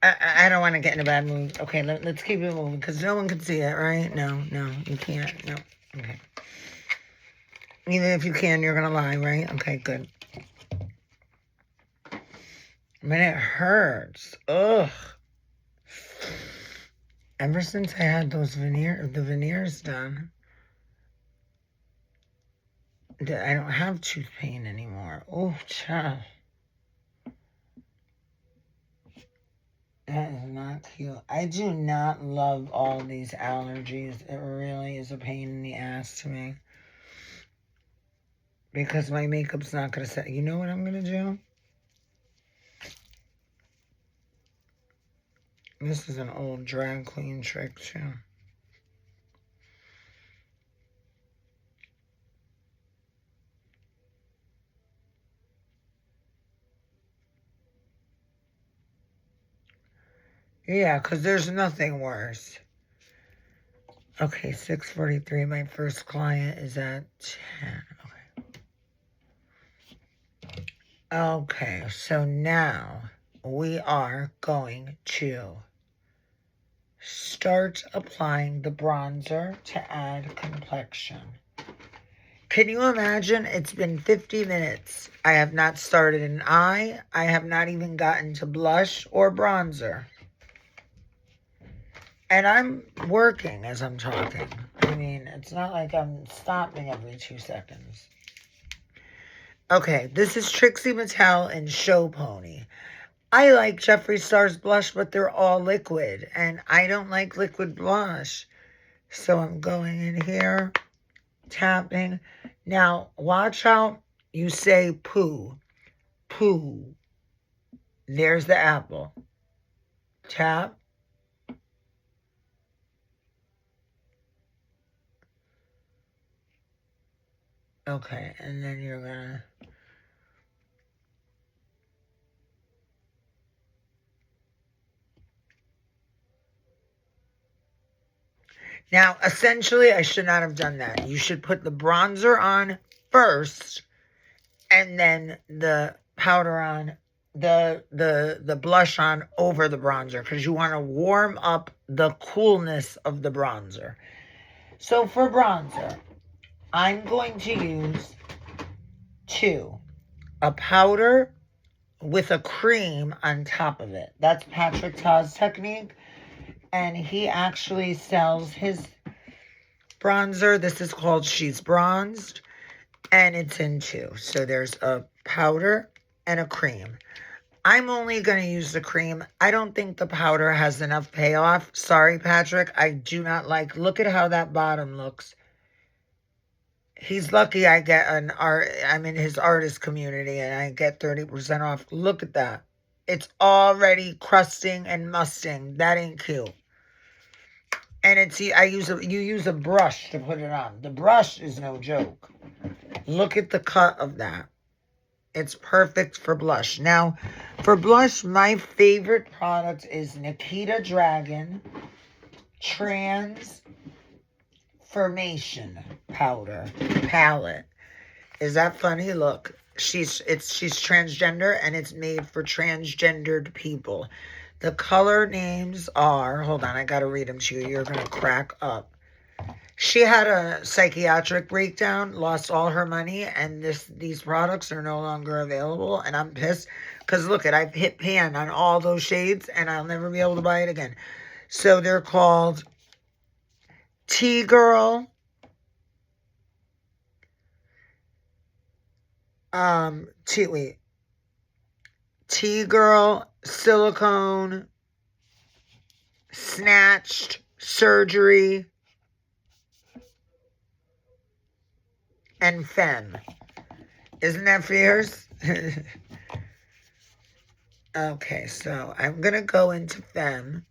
I don't want to get in a bad mood. Okay, let's keep it moving because no one can see it, right? No, you can't. No. Okay. Even if you can, you're going to lie, right? Okay, good. I mean, it hurts. Ugh. Ever since I had those veneers done, I don't have tooth pain anymore. Oh, child. That is not cute. I do not love all these allergies. It really is a pain in the ass to me. Because my makeup's not going to set. You know what I'm going to do? This is an old drag queen trick, too. Yeah, because there's nothing worse. Okay, 6:43. My first client is at 10. Okay, so now we are going to start applying the bronzer to add complexion. Can you imagine? It's been 50 minutes. I have not started an eye. I have not even gotten to blush or bronzer. And I'm working as I'm talking. I mean, it's not like I'm stopping every 2 seconds. Okay, this is Trixie Mattel and Show Pony. I like Jeffree Star's blush, but they're all liquid. And I don't like liquid blush. So I'm going in here, tapping. Now, watch out. You say poo. Poo. There's the apple. Tap. Okay, and then you're gonna... Now, essentially, I should not have done that. You should put the bronzer on first, and then the powder on, the blush on over the bronzer, because you want to warm up the coolness of the bronzer. So for bronzer, I'm going to use a powder with a cream on top of it. That's Patrick Ta's technique. And he actually sells his bronzer. This is called She's Bronzed. And it's in 2. So there's a powder and a cream. I'm only going to use the cream. I don't think the powder has enough payoff. Sorry, Patrick. I do not like... Look at how that bottom looks. He's lucky I get I'm in his artist community and I get 30% off. Look at that. It's already crusting and musting. That ain't cute. And you use a brush to put it on. The brush is no joke. Look at the cut of that. It's perfect for blush. Now, for blush, my favorite product is Nikita Dragon Transformation Palette. Is that funny? Look, she's transgender and it's made for transgendered people. The color names are, hold on, I gotta read them to you. You're gonna crack up. She had a psychiatric breakdown, lost all her money, and these products are no longer available, and I'm pissed because look, I've hit pan on all those shades, and I'll never be able to buy it again. So they're called T-Girl, T-Girl, Silicone, Snatched, Surgery, and Femme. Isn't that fierce? Okay, so I'm going to go into Femme,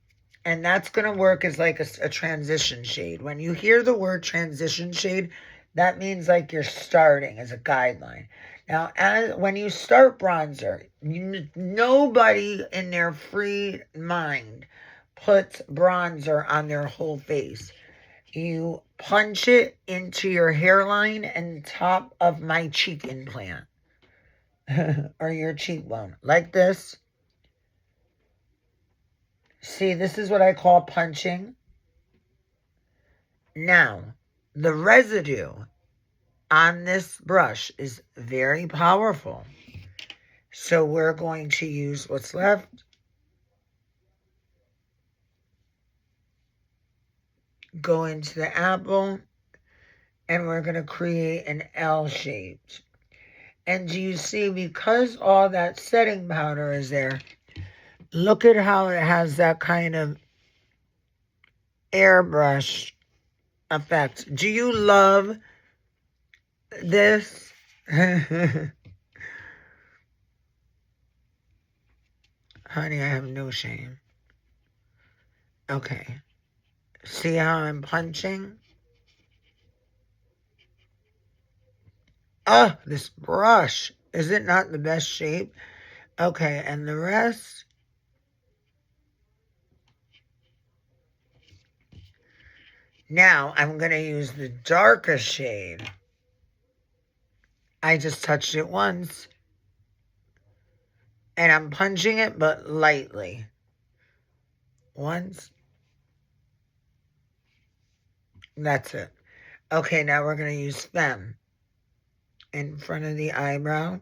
and that's going to work as like a transition shade. When you hear the word transition shade, that means like you're starting as a guideline. Now, when you start bronzer, nobody in their free mind puts bronzer on their whole face. You punch it into your hairline and top of my cheek implant or your cheekbone like this. See, this is what I call punching. Now, the residue on this brush is very powerful. So we're going to use what's left. Go into the apple. And we're going to create an L shape. And do you see, because all that setting powder is there, look at how it has that kind of airbrush effect. Do you love this? Honey, I have no shame. Okay. See how I'm punching? Oh, this brush. Is it not the best shape? Okay, and the rest. Now, I'm going to use the darker shade. I just touched it once. And I'm punching it, but lightly. Once. That's it. Okay, now we're going to use Femme in front of the eyebrow.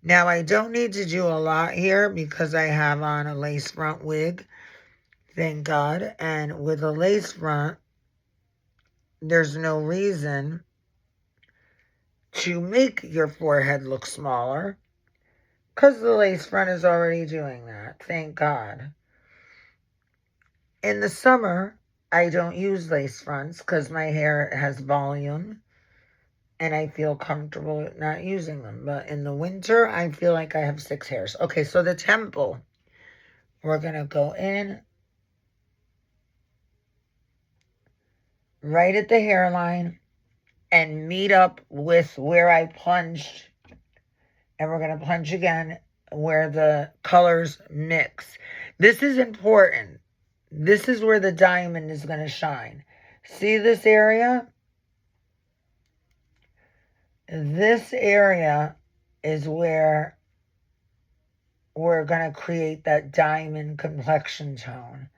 Now, I don't need to do a lot here because I have on a lace front wig. Thank God. And with a lace front, there's no reason to make your forehead look smaller because the lace front is already doing that. Thank God. In the summer, I don't use lace fronts because my hair has volume and I feel comfortable not using them. But in the winter, I feel like I have 6 hairs. Okay, so the temple. We're going to go in right at the hairline and meet up with where I plunged. And we're going to plunge again where the colors mix. This is important. This is where the diamond is going to shine. See this area? This area is where we're going to create that diamond complexion tone.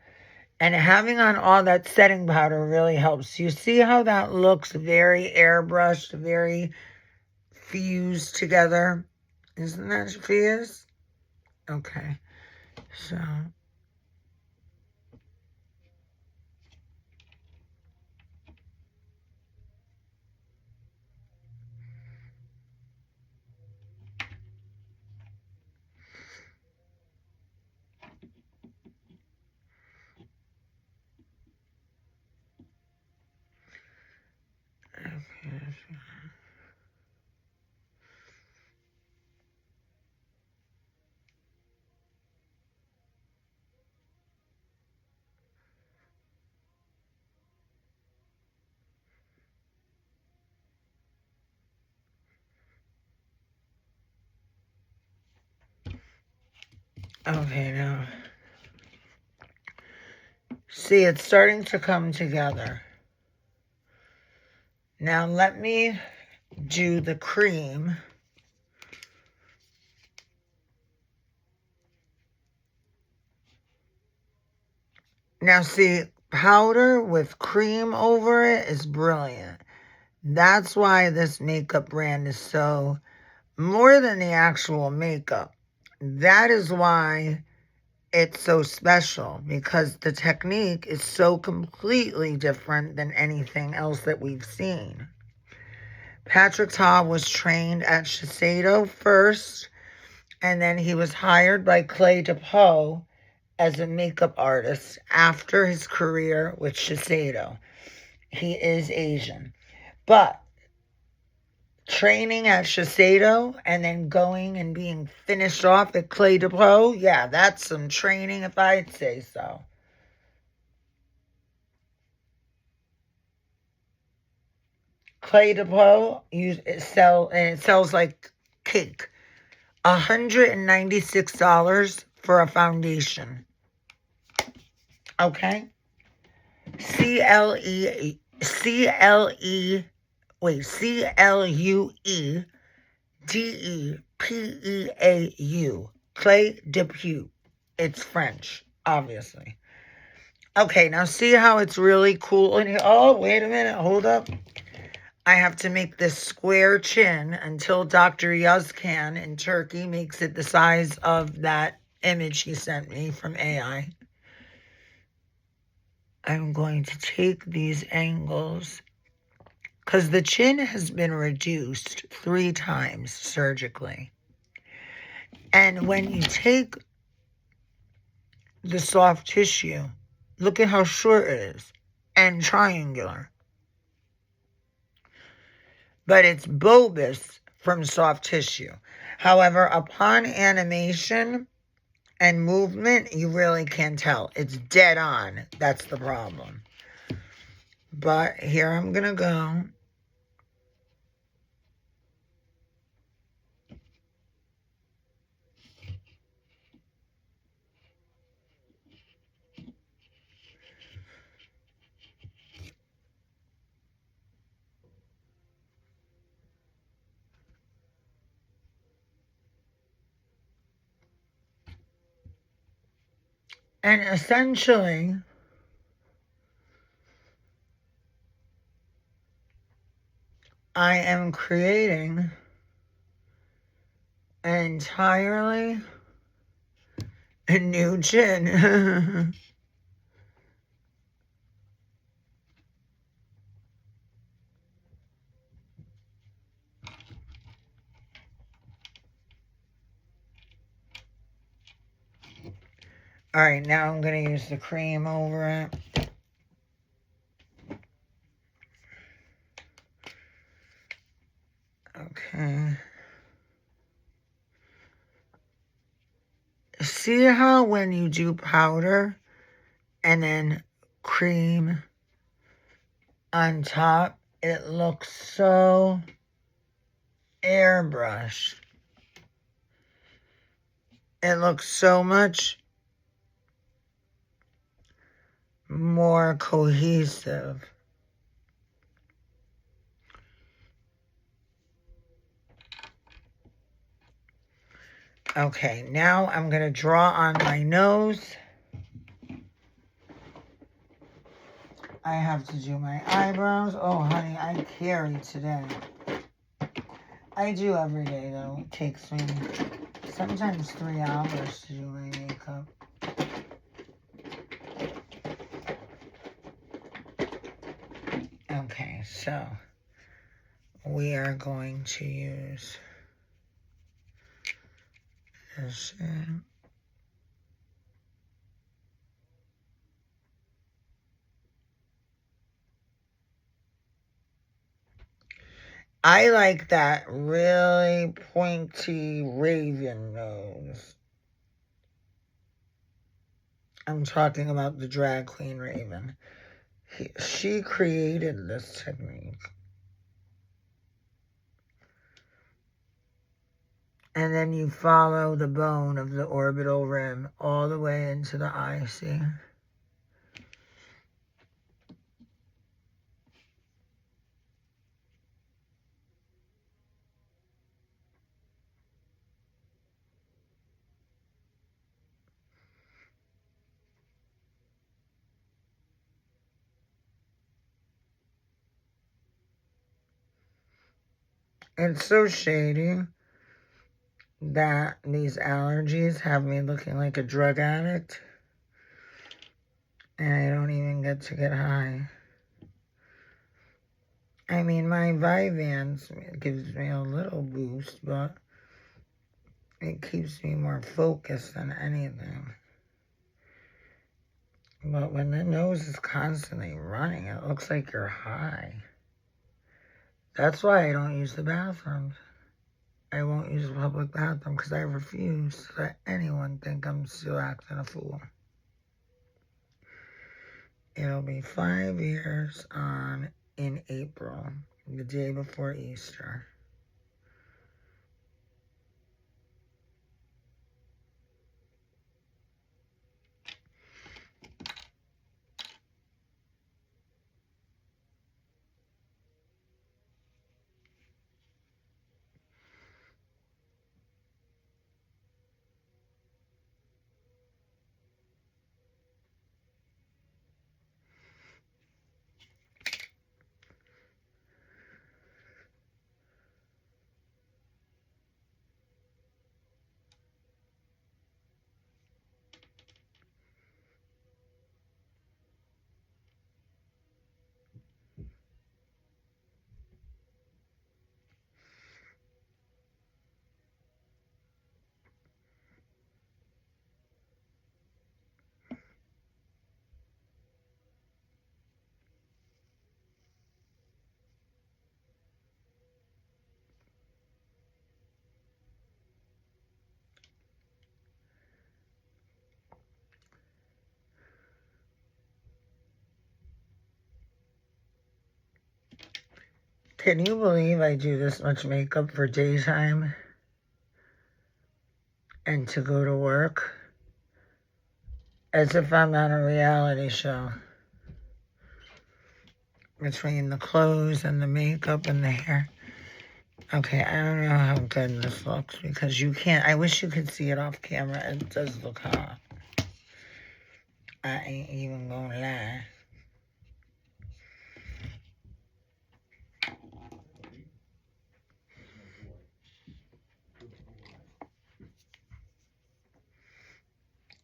And having on all that setting powder really helps. You see how that looks very airbrushed, very fused together? Isn't that fused? Okay. So... Okay, now. See, it's starting to come together. Now let me do the cream. Now see, powder with cream over it is brilliant. That's why this makeup brand is so, more than the actual makeup. That is why it's so special, because the technique is so completely different than anything else that we've seen. Patrick Ta was trained at Shiseido first, and then he was hired by Clay DePoe as a makeup artist after his career with Shiseido. He is Asian. But training at Shiseido and then going and being finished off at Clay DePoe, yeah, that's some training if I'd say so. Clay DePoe, it sells like cake. $196 for a foundation. Okay? CLUE DEPEAU. Clay DePeau. It's French, obviously. Okay, now see how it's really cool in here? Oh, wait a minute. Hold up. I have to make this square chin until Dr. Yazkan in Turkey makes it the size of that image he sent me from AI. I'm going to take these angles because the chin has been reduced 3 times surgically. And when you take the soft tissue, look at how short it is and triangular. But it's bulbous from soft tissue. However, upon animation and movement, you really can't tell. It's dead on. That's the problem. But here I'm going to go. And essentially, I am creating an entirely new chin. All right, now I'm going to use the cream over it. Okay. See how when you do powder and then cream on top, it looks so airbrushed. It looks so much more cohesive. Okay, now I'm going to draw on my nose. I have to do my eyebrows. Oh, honey, I carry today. I do every day, though. It takes me sometimes 3 hours to do my makeup. Okay, so we are going to use this. I like that really pointy raven nose. I'm talking about the drag queen Raven. She created this technique. And then you follow the bone of the orbital rim all the way into the eye, see? It's so shady that these allergies have me looking like a drug addict. And I don't even get high. I mean, my Vyvanse gives me a little boost, but it keeps me more focused than anything. But when the nose is constantly running, it looks like you're high. That's why I don't use the bathrooms. I won't use a public bathroom because I refuse to let anyone think I'm still acting a fool. It'll be 5 years in April, the day before Easter. Can you believe I do this much makeup for daytime and to go to work? As if I'm on a reality show. Between the clothes and the makeup and the hair. Okay, I don't know how good this looks because you can't. I wish you could see it off camera. It does look hot. I ain't even gonna lie.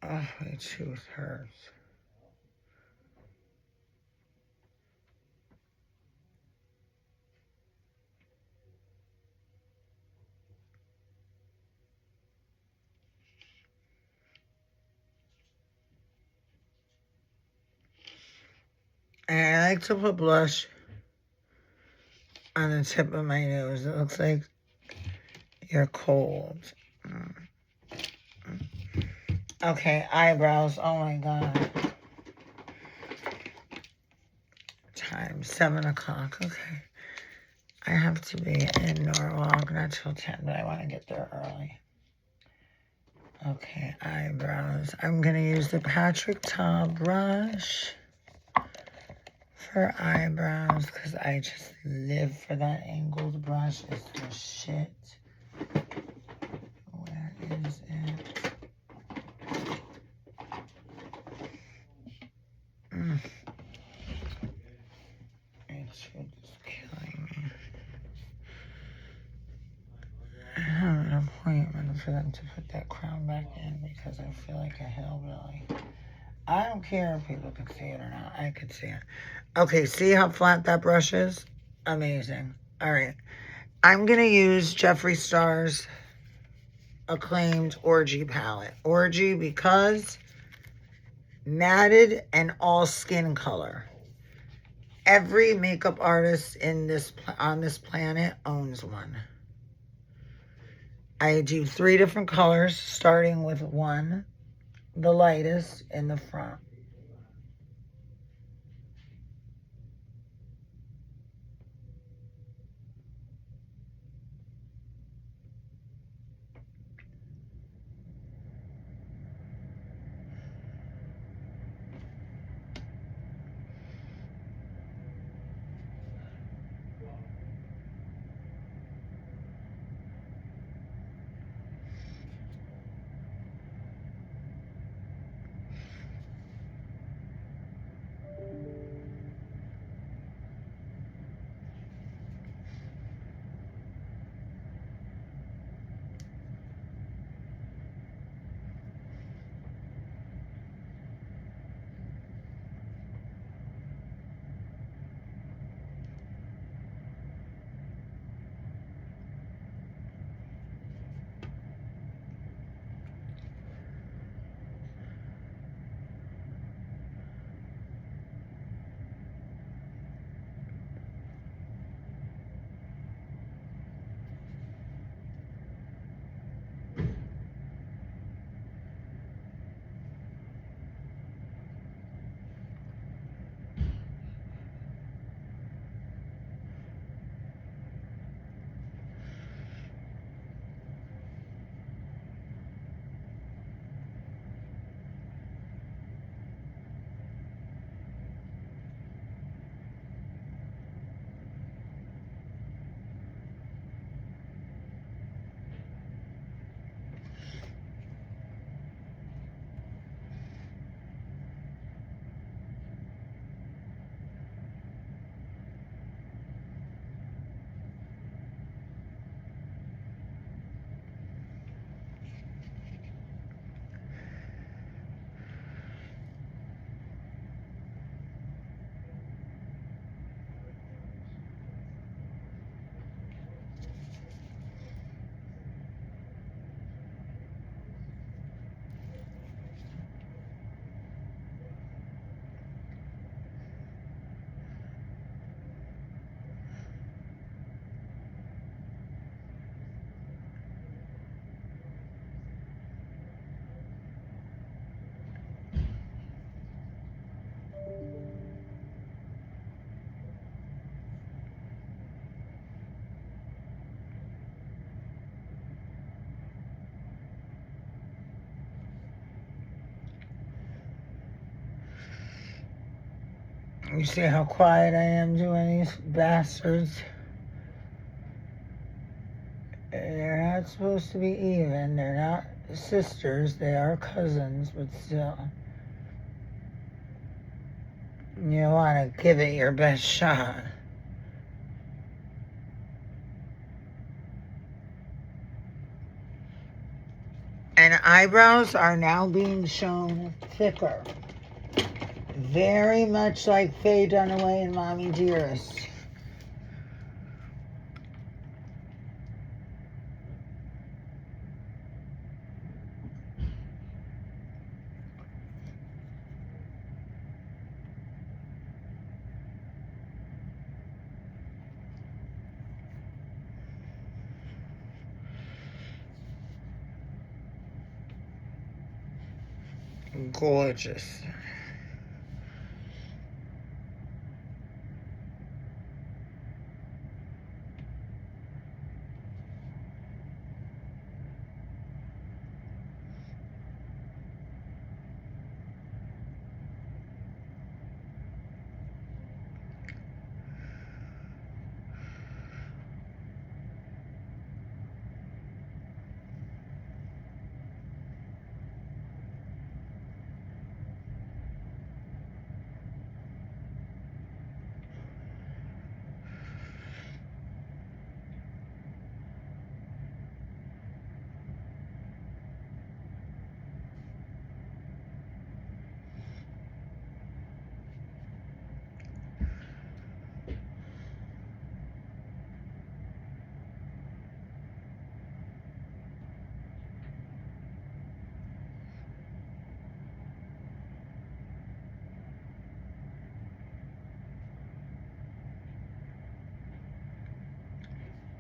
Oh, my tooth hurts. And I like to put blush on the tip of my nose. It looks like you're cold. Okay, eyebrows. Oh my God. Time, 7 o'clock. Okay. I have to be in Norwalk, not till 10, but I want to get there early. Okay, eyebrows. I'm going to use the Patrick Ta brush for eyebrows because I just live for that angled brush. It's the shit. Where is it? It's just killing me. I have an appointment for them to put that crown back in because I feel like a hillbilly. I don't care if people can see it or not. I could see it. Okay, see how flat that brush is? Amazing. All right. I'm going to use Jeffree Star's acclaimed Orgy palette. Orgy because matted and all skin color. Every makeup artist on this planet owns one. I do 3 different colors, starting with 1, the lightest in the front. You see how quiet I am doing these bastards? They're not supposed to be even. They're not sisters. They are cousins, but still. You want to give it your best shot. And eyebrows are now being shown thicker. Very much like Faye Dunaway and Mommy Dearest. gorgeous.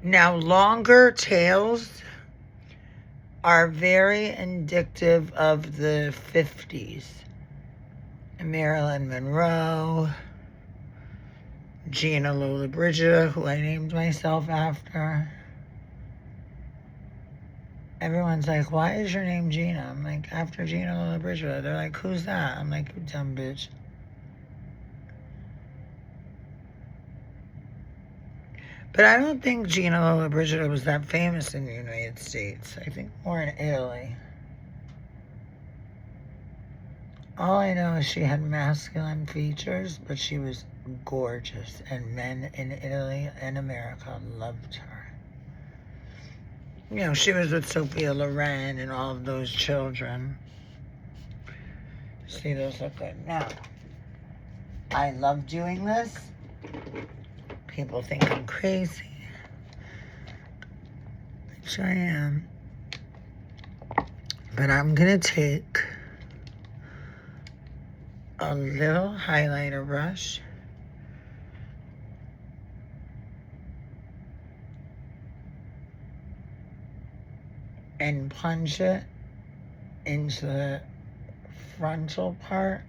Now, longer tails are very indicative of the 50s. Marilyn Monroe, Gina Lollobrigida, who I named myself after. Everyone's like, why is your name Gina? I'm like, after Gina Lollobrigida. They're like, who's that? I'm like, you dumb bitch. But I don't think Gina Lollobrigida was that famous in the United States. I think more in Italy. All I know is she had masculine features, but she was gorgeous. And men in Italy and America loved her. You know, she was with Sophia Loren and all of those children. See, those look good. Now, I love doing this. People think I'm crazy, which I am. But I'm gonna take a little highlighter brush and plunge it into the frontal part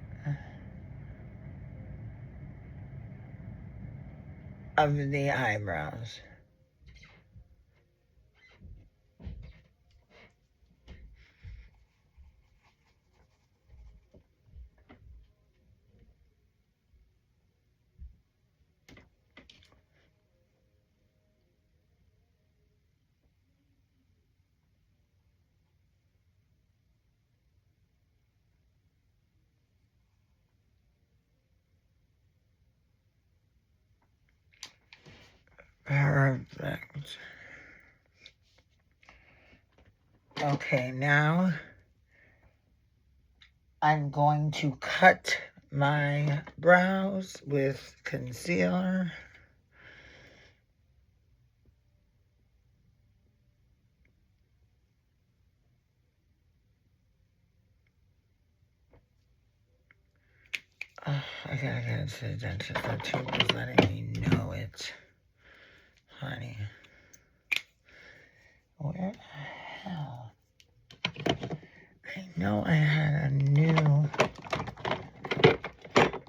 of the eyebrows. Perfect. Okay, now I'm going to cut my brows with concealer. Oh, I gotta get to the dentist. That tube is letting me know it. Honey. Where the hell? I know I had a new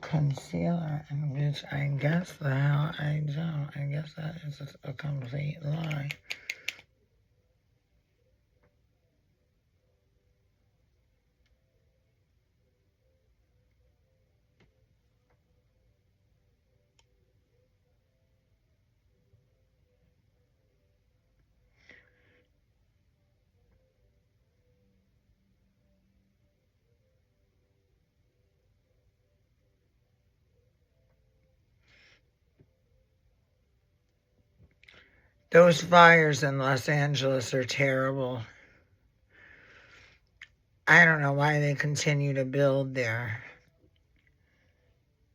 concealer, and which I guess the hell I don't. I guess that is a complete lie. Those fires in Los Angeles are terrible. I don't know why they continue to build there.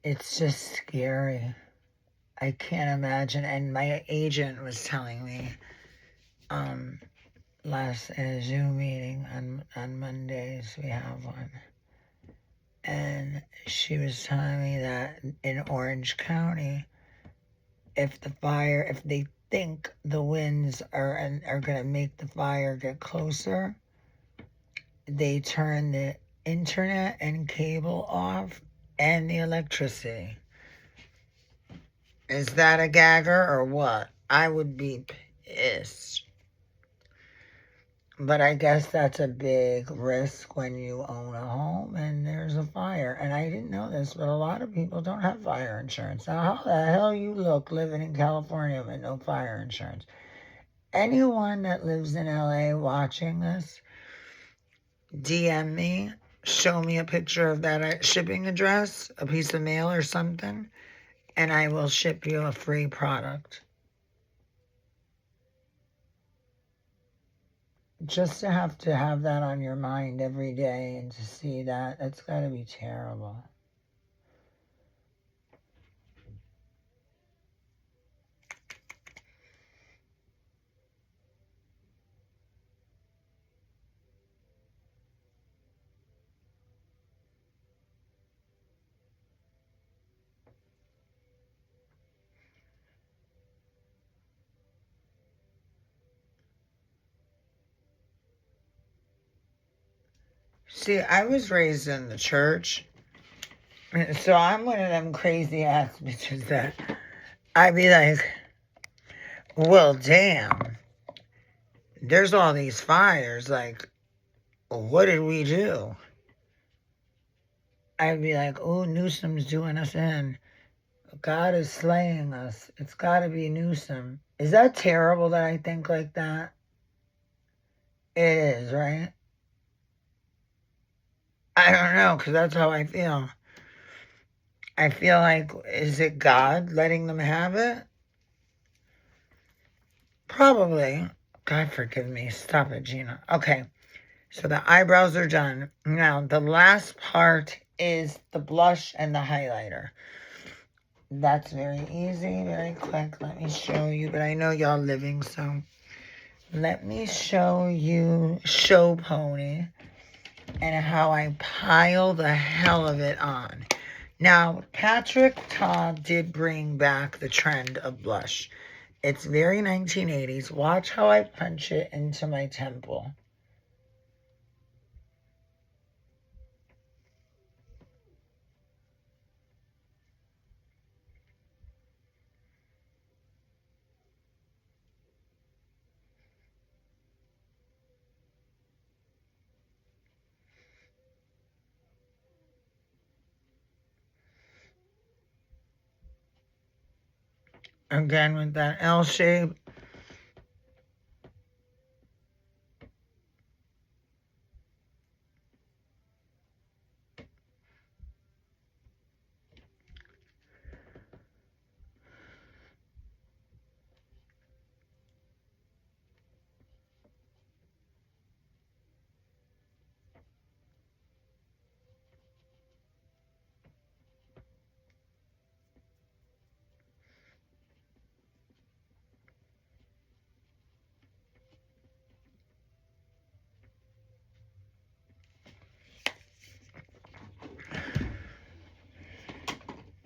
It's just scary. I can't imagine. And my agent was telling me last in a Zoom meeting on Mondays, we have one. And she was telling me that in Orange County, if they think the winds are going to make the fire get closer, they turn the internet and cable off and the electricity. Is that a gagger or what? I would be pissed. But I guess that's a big risk when you own a home and there's a fire. And I didn't know this, but a lot of people don't have fire insurance. Now, how the hell you look living in California with no fire insurance? Anyone that lives in LA watching this, DM me, show me a picture of that shipping address, a piece of mail or something, and I will ship you a free product. Just to have that on your mind every day and to see that, that's got to be terrible. See, I was raised in the church, so I'm one of them crazy ass bitches that I'd be like, well, damn, there's all these fires. Like, what did we do? I'd be like, oh, Newsom's doing us in. God is slaying us. It's got to be Newsom. Is that terrible that I think like that? It is, right? I don't know, because that's how I feel. I feel like, is it God letting them have it? Probably. God forgive me. Stop it, Gina. Okay, so the eyebrows are done. Now, the last part is the blush and the highlighter. That's very easy, very quick. Let me show you, but I know y'all living, so let me show you Show Pony and how I pile the hell of it on. Now, Patrick Ta did bring back the trend of blush. It's very 1980s. Watch how I punch it into my temple. Again with that L shape.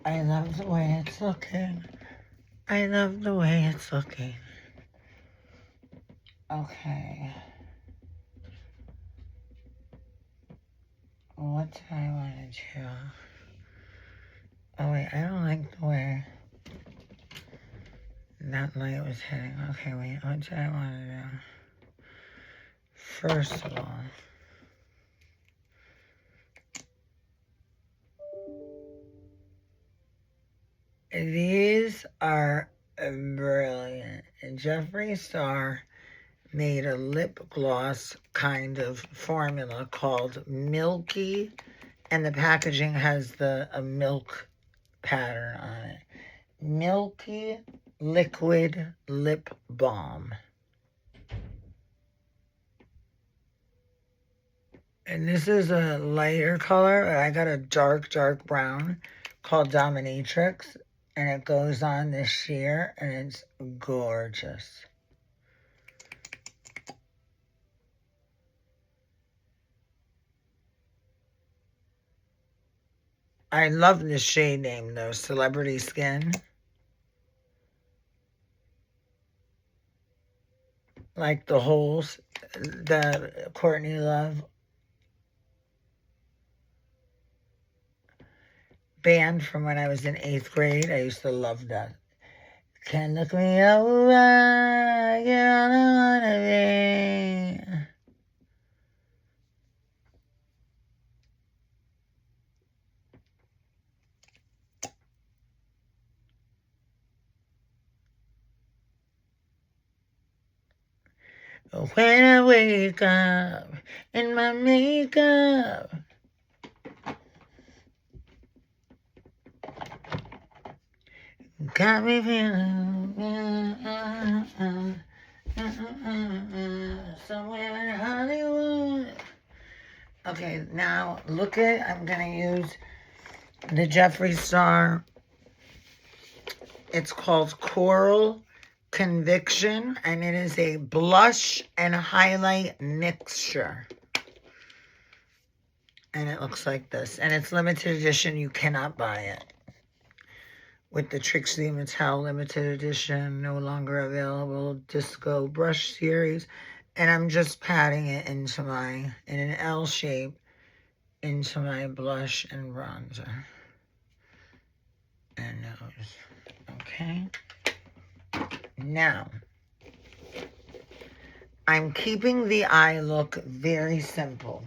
I love the way it's looking. I love the way it's looking. Okay. What do I want to do? Oh wait, I don't like the way that light was hitting. Okay, wait, what do I want to do? First of all, these are brilliant. Jeffree Star made a lip gloss kind of formula called Milky, and the packaging has a milk pattern on it. Milky Liquid Lip Balm. And this is a lighter color. I got a dark brown called Dominatrix, and it goes on this sheer, and it's gorgeous. I love this shade name though, Celebrity Skin. Like the holes, the Courtney Love. band from when I was in 8th grade. I used to love that. Can't look me over, you're all I wanna be. When I wake up in my makeup, got me feeling somewhere in Hollywood. Okay, now look at, I'm going to use the Jeffree Star. It's called Coral Conviction, and it is a blush and highlight mixture. And it looks like this. And it's limited edition. You cannot buy it. With the Trixie Mattel limited edition, no longer available, Disco Brush Series. And I'm just patting it into in an L shape, into my blush and bronzer. And nose. Okay. Now, I'm keeping the eye look very simple.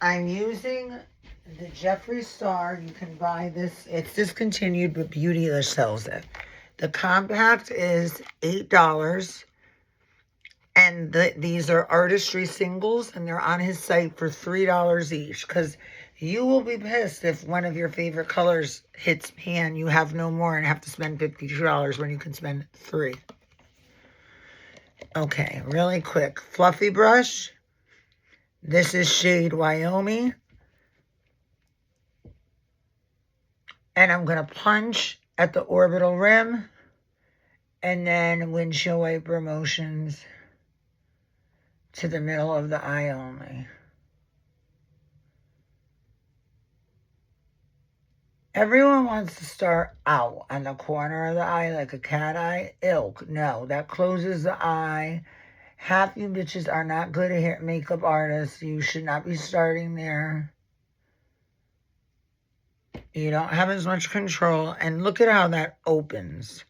I'm using the Jeffree Star. You can buy this. It's discontinued, but Beautyless sells it. The compact is $8. And these are artistry singles, and they're on his site for $3 each. Because you will be pissed if one of your favorite colors hits pan, you have no more and have to spend $52 when you can spend $3. Okay, really quick. Fluffy brush. This is shade Wyoming. And I'm going to punch at the orbital rim. And then windshield wiper motions to the middle of the eye only. Everyone wants to start out on the corner of the eye like a cat eye. Ilk. No, that closes the eye. Half you bitches are not good at makeup artists. You should not be starting there. You don't have as much control. And look at how that opens.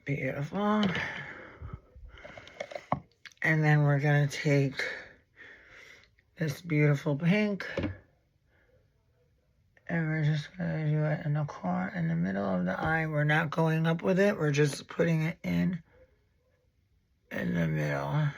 Beautiful. And then we're going to take this beautiful pink. And we're just going to do it in the corner, in the middle of the eye. We're not going up with it. We're just putting it in the middle.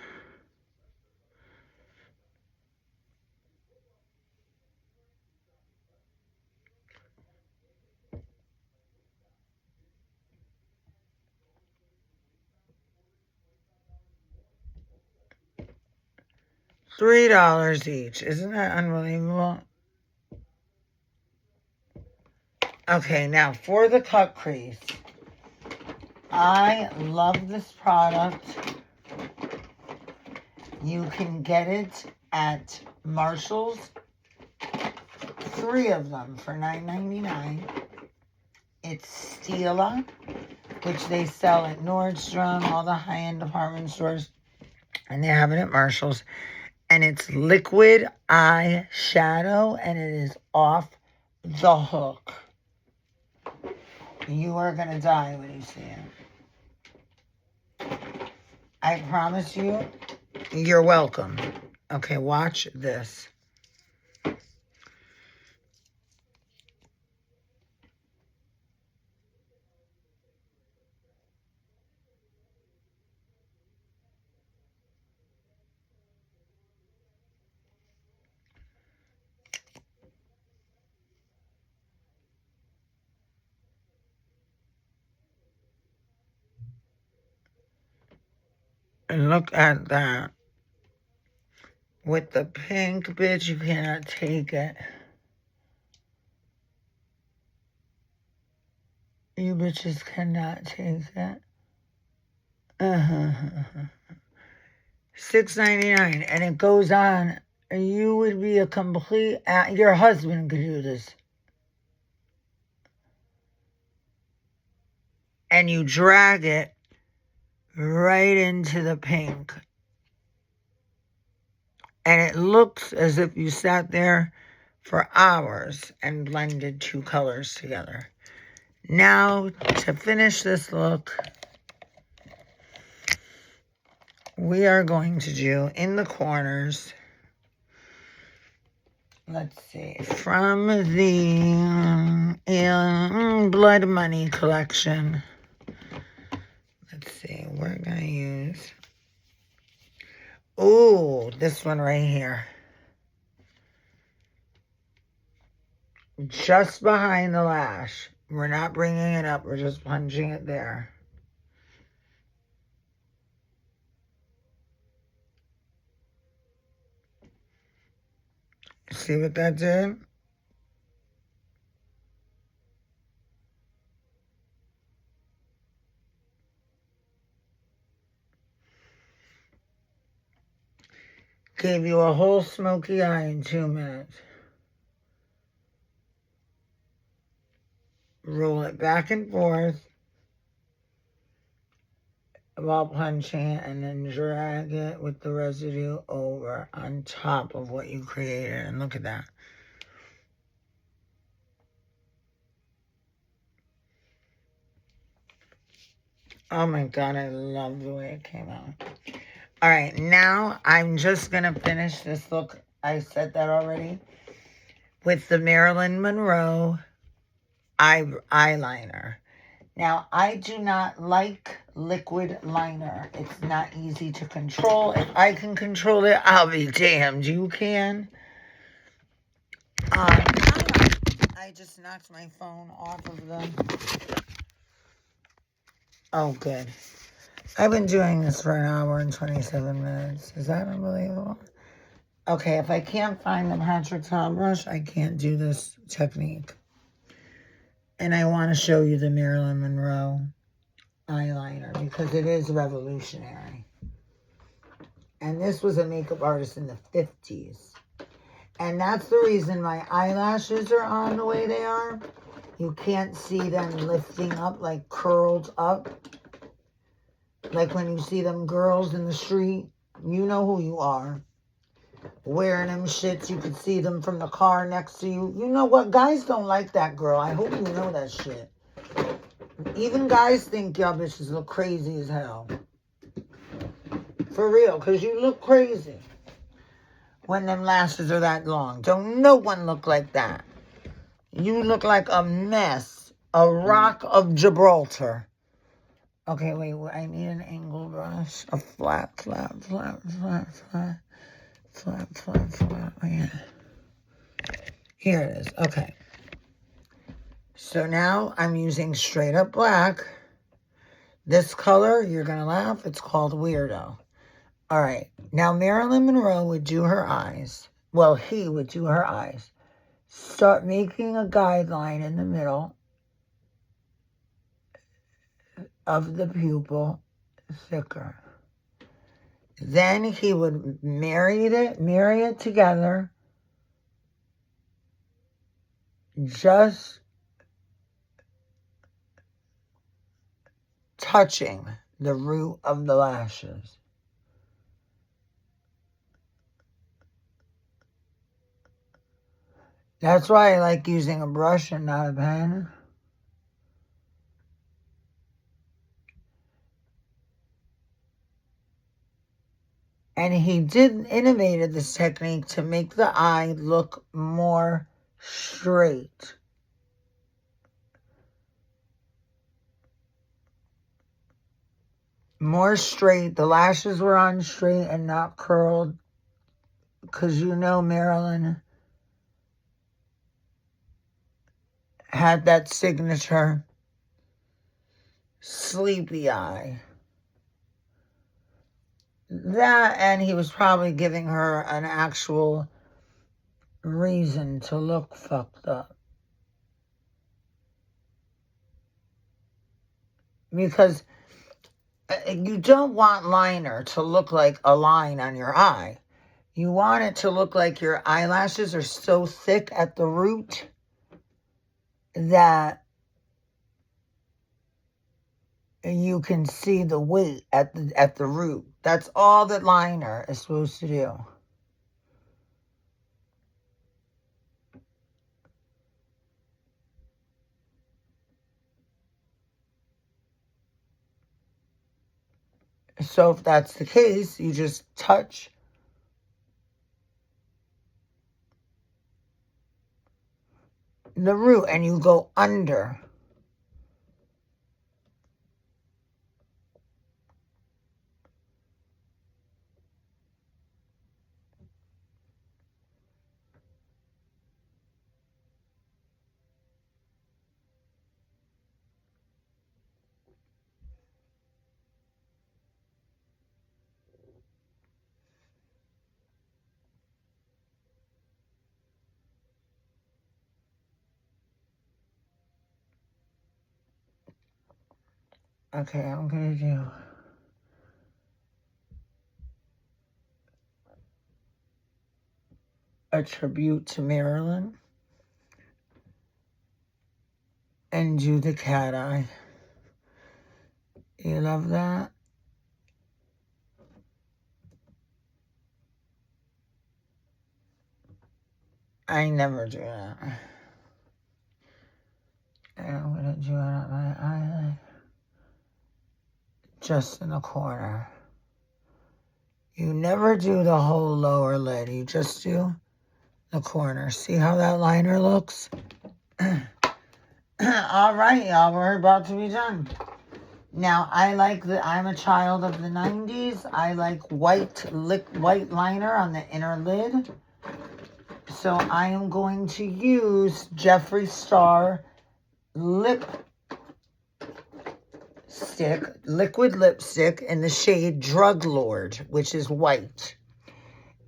$3 each. Isn't that unbelievable? Okay, now for the cut crease. I love this product. You can get it at Marshall's. 3 of them for $9.99. It's Stila, which they sell at Nordstrom, all the high-end department stores. And they have it at Marshall's. And it's liquid eye shadow, and it is off the hook. You are going to die when you see it. I promise you, you're welcome. Okay, watch this. Look at that. With the pink, bitch, you cannot take it. You bitches cannot take it. $6.99, and it goes on. You would be a complete. Your husband could do this. And you drag it right into the pink. And it looks as if you sat there for hours and blended two colors together. Now, to finish this look, we are going to do in the corners, let's see, from the Blood Money collection. Let's see, we're going to use, this one right here. Just behind the lash. We're not bringing it up, we're just punching it there. See what that did? Gave you a whole smoky eye in 2 minutes. Roll it back and forth while punching it, and then drag it with the residue over on top of what you created. And look at that. Oh my God, I love the way it came out. All right, now I'm just going to finish this look. I said that already. With the Marilyn Monroe eyeliner. Now, I do not like liquid liner. It's not easy to control. If I can control it, I'll be damned. You can? I just knocked my phone off of the... Oh, good. I've been doing this for 1 hour and 27 minutes. Is that unbelievable? Okay, if I can't find the Patrick towel brush, I can't do this technique. And I want to show you the Marilyn Monroe eyeliner because it is revolutionary. And this was a makeup artist in the 50s. And that's the reason my eyelashes are on the way they are. You can't see them lifting up, like curled up. Like when you see them girls in the street, you know who you are. Wearing them shits, you could see them from the car next to you. You know what? Guys don't like that girl. I hope you know that shit. Even guys think y'all bitches look crazy as hell. For real, because you look crazy when them lashes are that long. Don't no one look like that. You look like a mess. A rock of Gibraltar. Okay, wait, I need an angle brush. A flat. Oh, yeah. Here it is. Okay. So now I'm using straight up black. This color, you're going to laugh, it's called Weirdo. All right. Now Marilyn Monroe would do her eyes. Well, he would do her eyes. Start making a guideline in the middle of the pupil thicker. Then he would marry it together, just touching the root of the lashes. That's why I like using a brush and not a pen. And he innovated this technique to make the eye look more straight. More straight. The lashes were on straight and not curled. Because you know Marilyn had that signature sleepy eye. That, and he was probably giving her an actual reason to look fucked up. Because you don't want liner to look like a line on your eye. You want it to look like your eyelashes are so thick at the root that you can see the weight at the root. That's all that liner is supposed to do. So if that's the case, you just touch the root and you go under. Okay, I'm gonna do a tribute to Marilyn and do the cat eye. You love that? I never do that. And I'm gonna do it on my eyelid. Just in the corner. You never do the whole lower lid. You just do the corner. See how that liner looks? All right, y'all. We're about to be done. Now, I'm a child of the 90s. I like white liner on the inner lid. So I am going to use Jeffree Star liquid lipstick in the shade Drug Lord, which is white.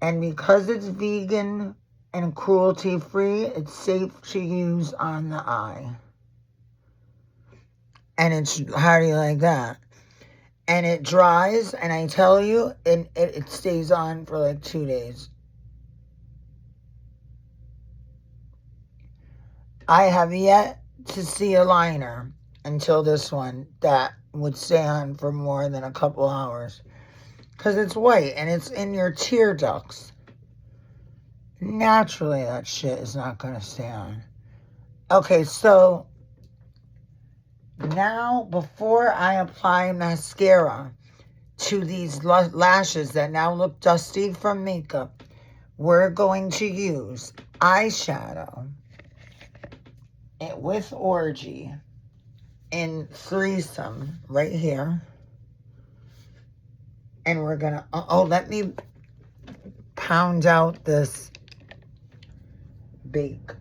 And because it's vegan and cruelty free, it's safe to use on the eye. And it's, how do you like that? And it dries, and I tell you, it stays on for like 2 days. I have yet to see a liner until this one that would stay on for more than a couple hours. Because it's white, and it's in your tear ducts. Naturally, that shit is not going to stay on. Okay, so now, before I apply mascara to these lashes that now look dusty from makeup, we're going to use eyeshadow with Orgy in Threesome right here. And we're going to, let me pound out this bake.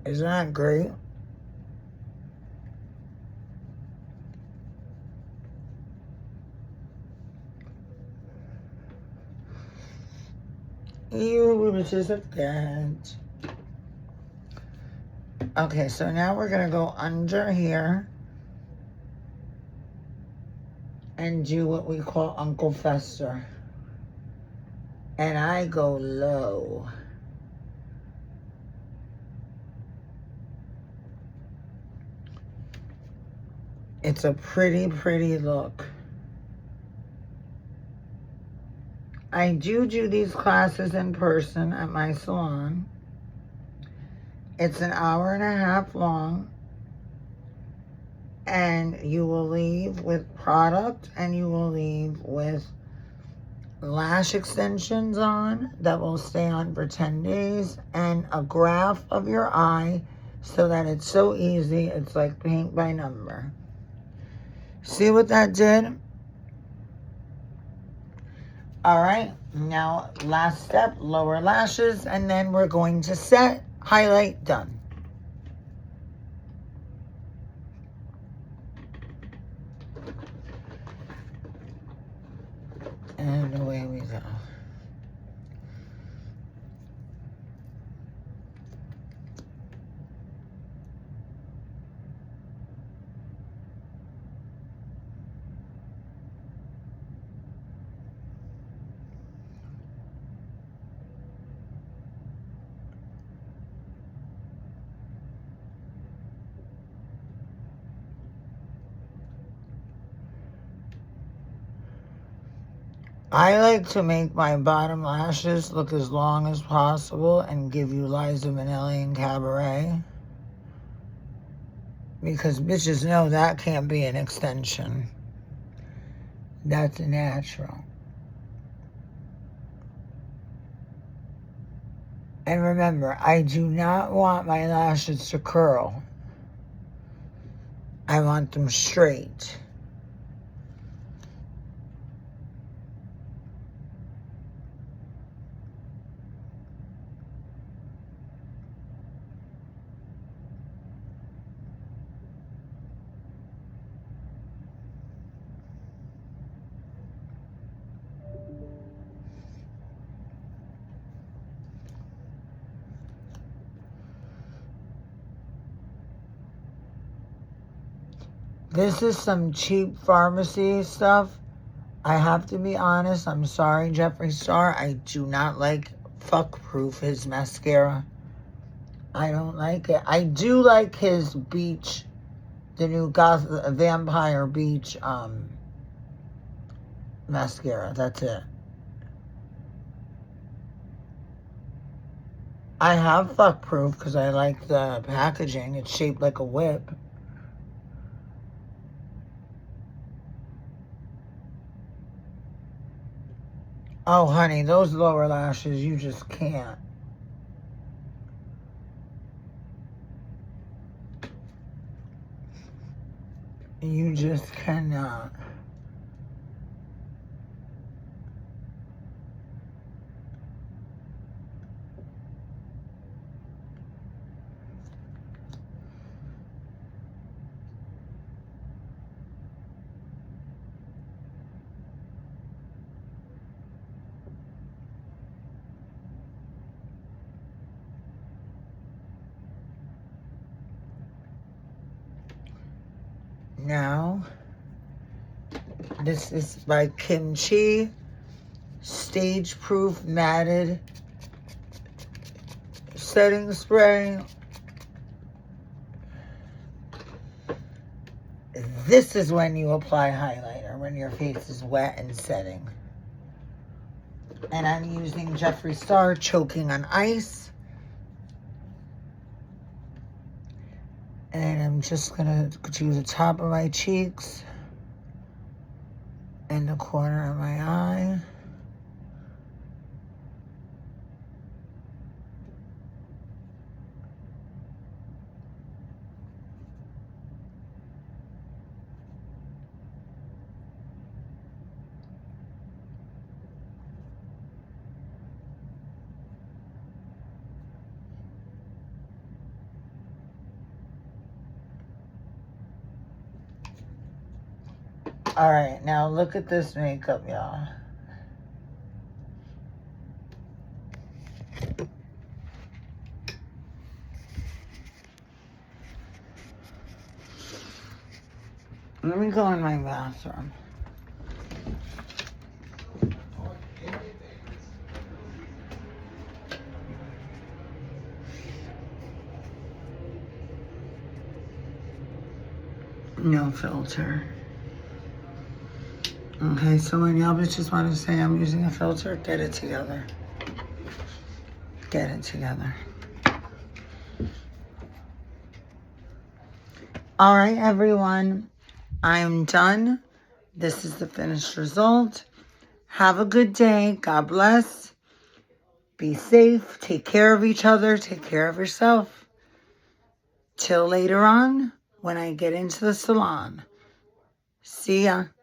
Isn't that great? You witches of God. Okay, so now we're going to go under here and do what we call Uncle Fester. And I go low. It's a pretty, pretty look. I do these classes in person at my salon. It's an hour and a half long. And you will leave with product, and you will leave with lash extensions on that will stay on for 10 days, and a graph of your eye so that it's so easy. It's like paint by number. See what that did? All right, now last step, lower lashes, and then we're going to set, highlight, done. And away we go. I like to make my bottom lashes look as long as possible and give you Liza Minnelli and Cabaret. Because bitches know that can't be an extension. That's natural. And remember, I do not want my lashes to curl. I want them straight. This is some cheap pharmacy stuff. I have to be honest. I'm sorry, Jeffree Star. I do not like Fuck Proof, his mascara. I don't like it. I do like his Beach, the new Vampire Beach mascara. That's it. I have Fuck Proof because I like the packaging. It's shaped like a whip. Oh, honey, those lower lashes, you just can't. You just cannot. Now, this is by Kimchi, Stage Proof Matted Setting Spray. This is when you apply highlighter, when your face is wet and setting. And I'm using Jeffree Star Choking on Ice. And I'm just gonna do the top of my cheeks and the corner of my eye. All right, now look at this makeup, y'all. Let me go in my bathroom. No filter. Okay, so when y'all bitches want to say I'm using a filter, get it together. Get it together. All right, everyone. I'm done. This is the finished result. Have a good day. God bless. Be safe. Take care of each other. Take care of yourself. Till later on, when I get into the salon. See ya.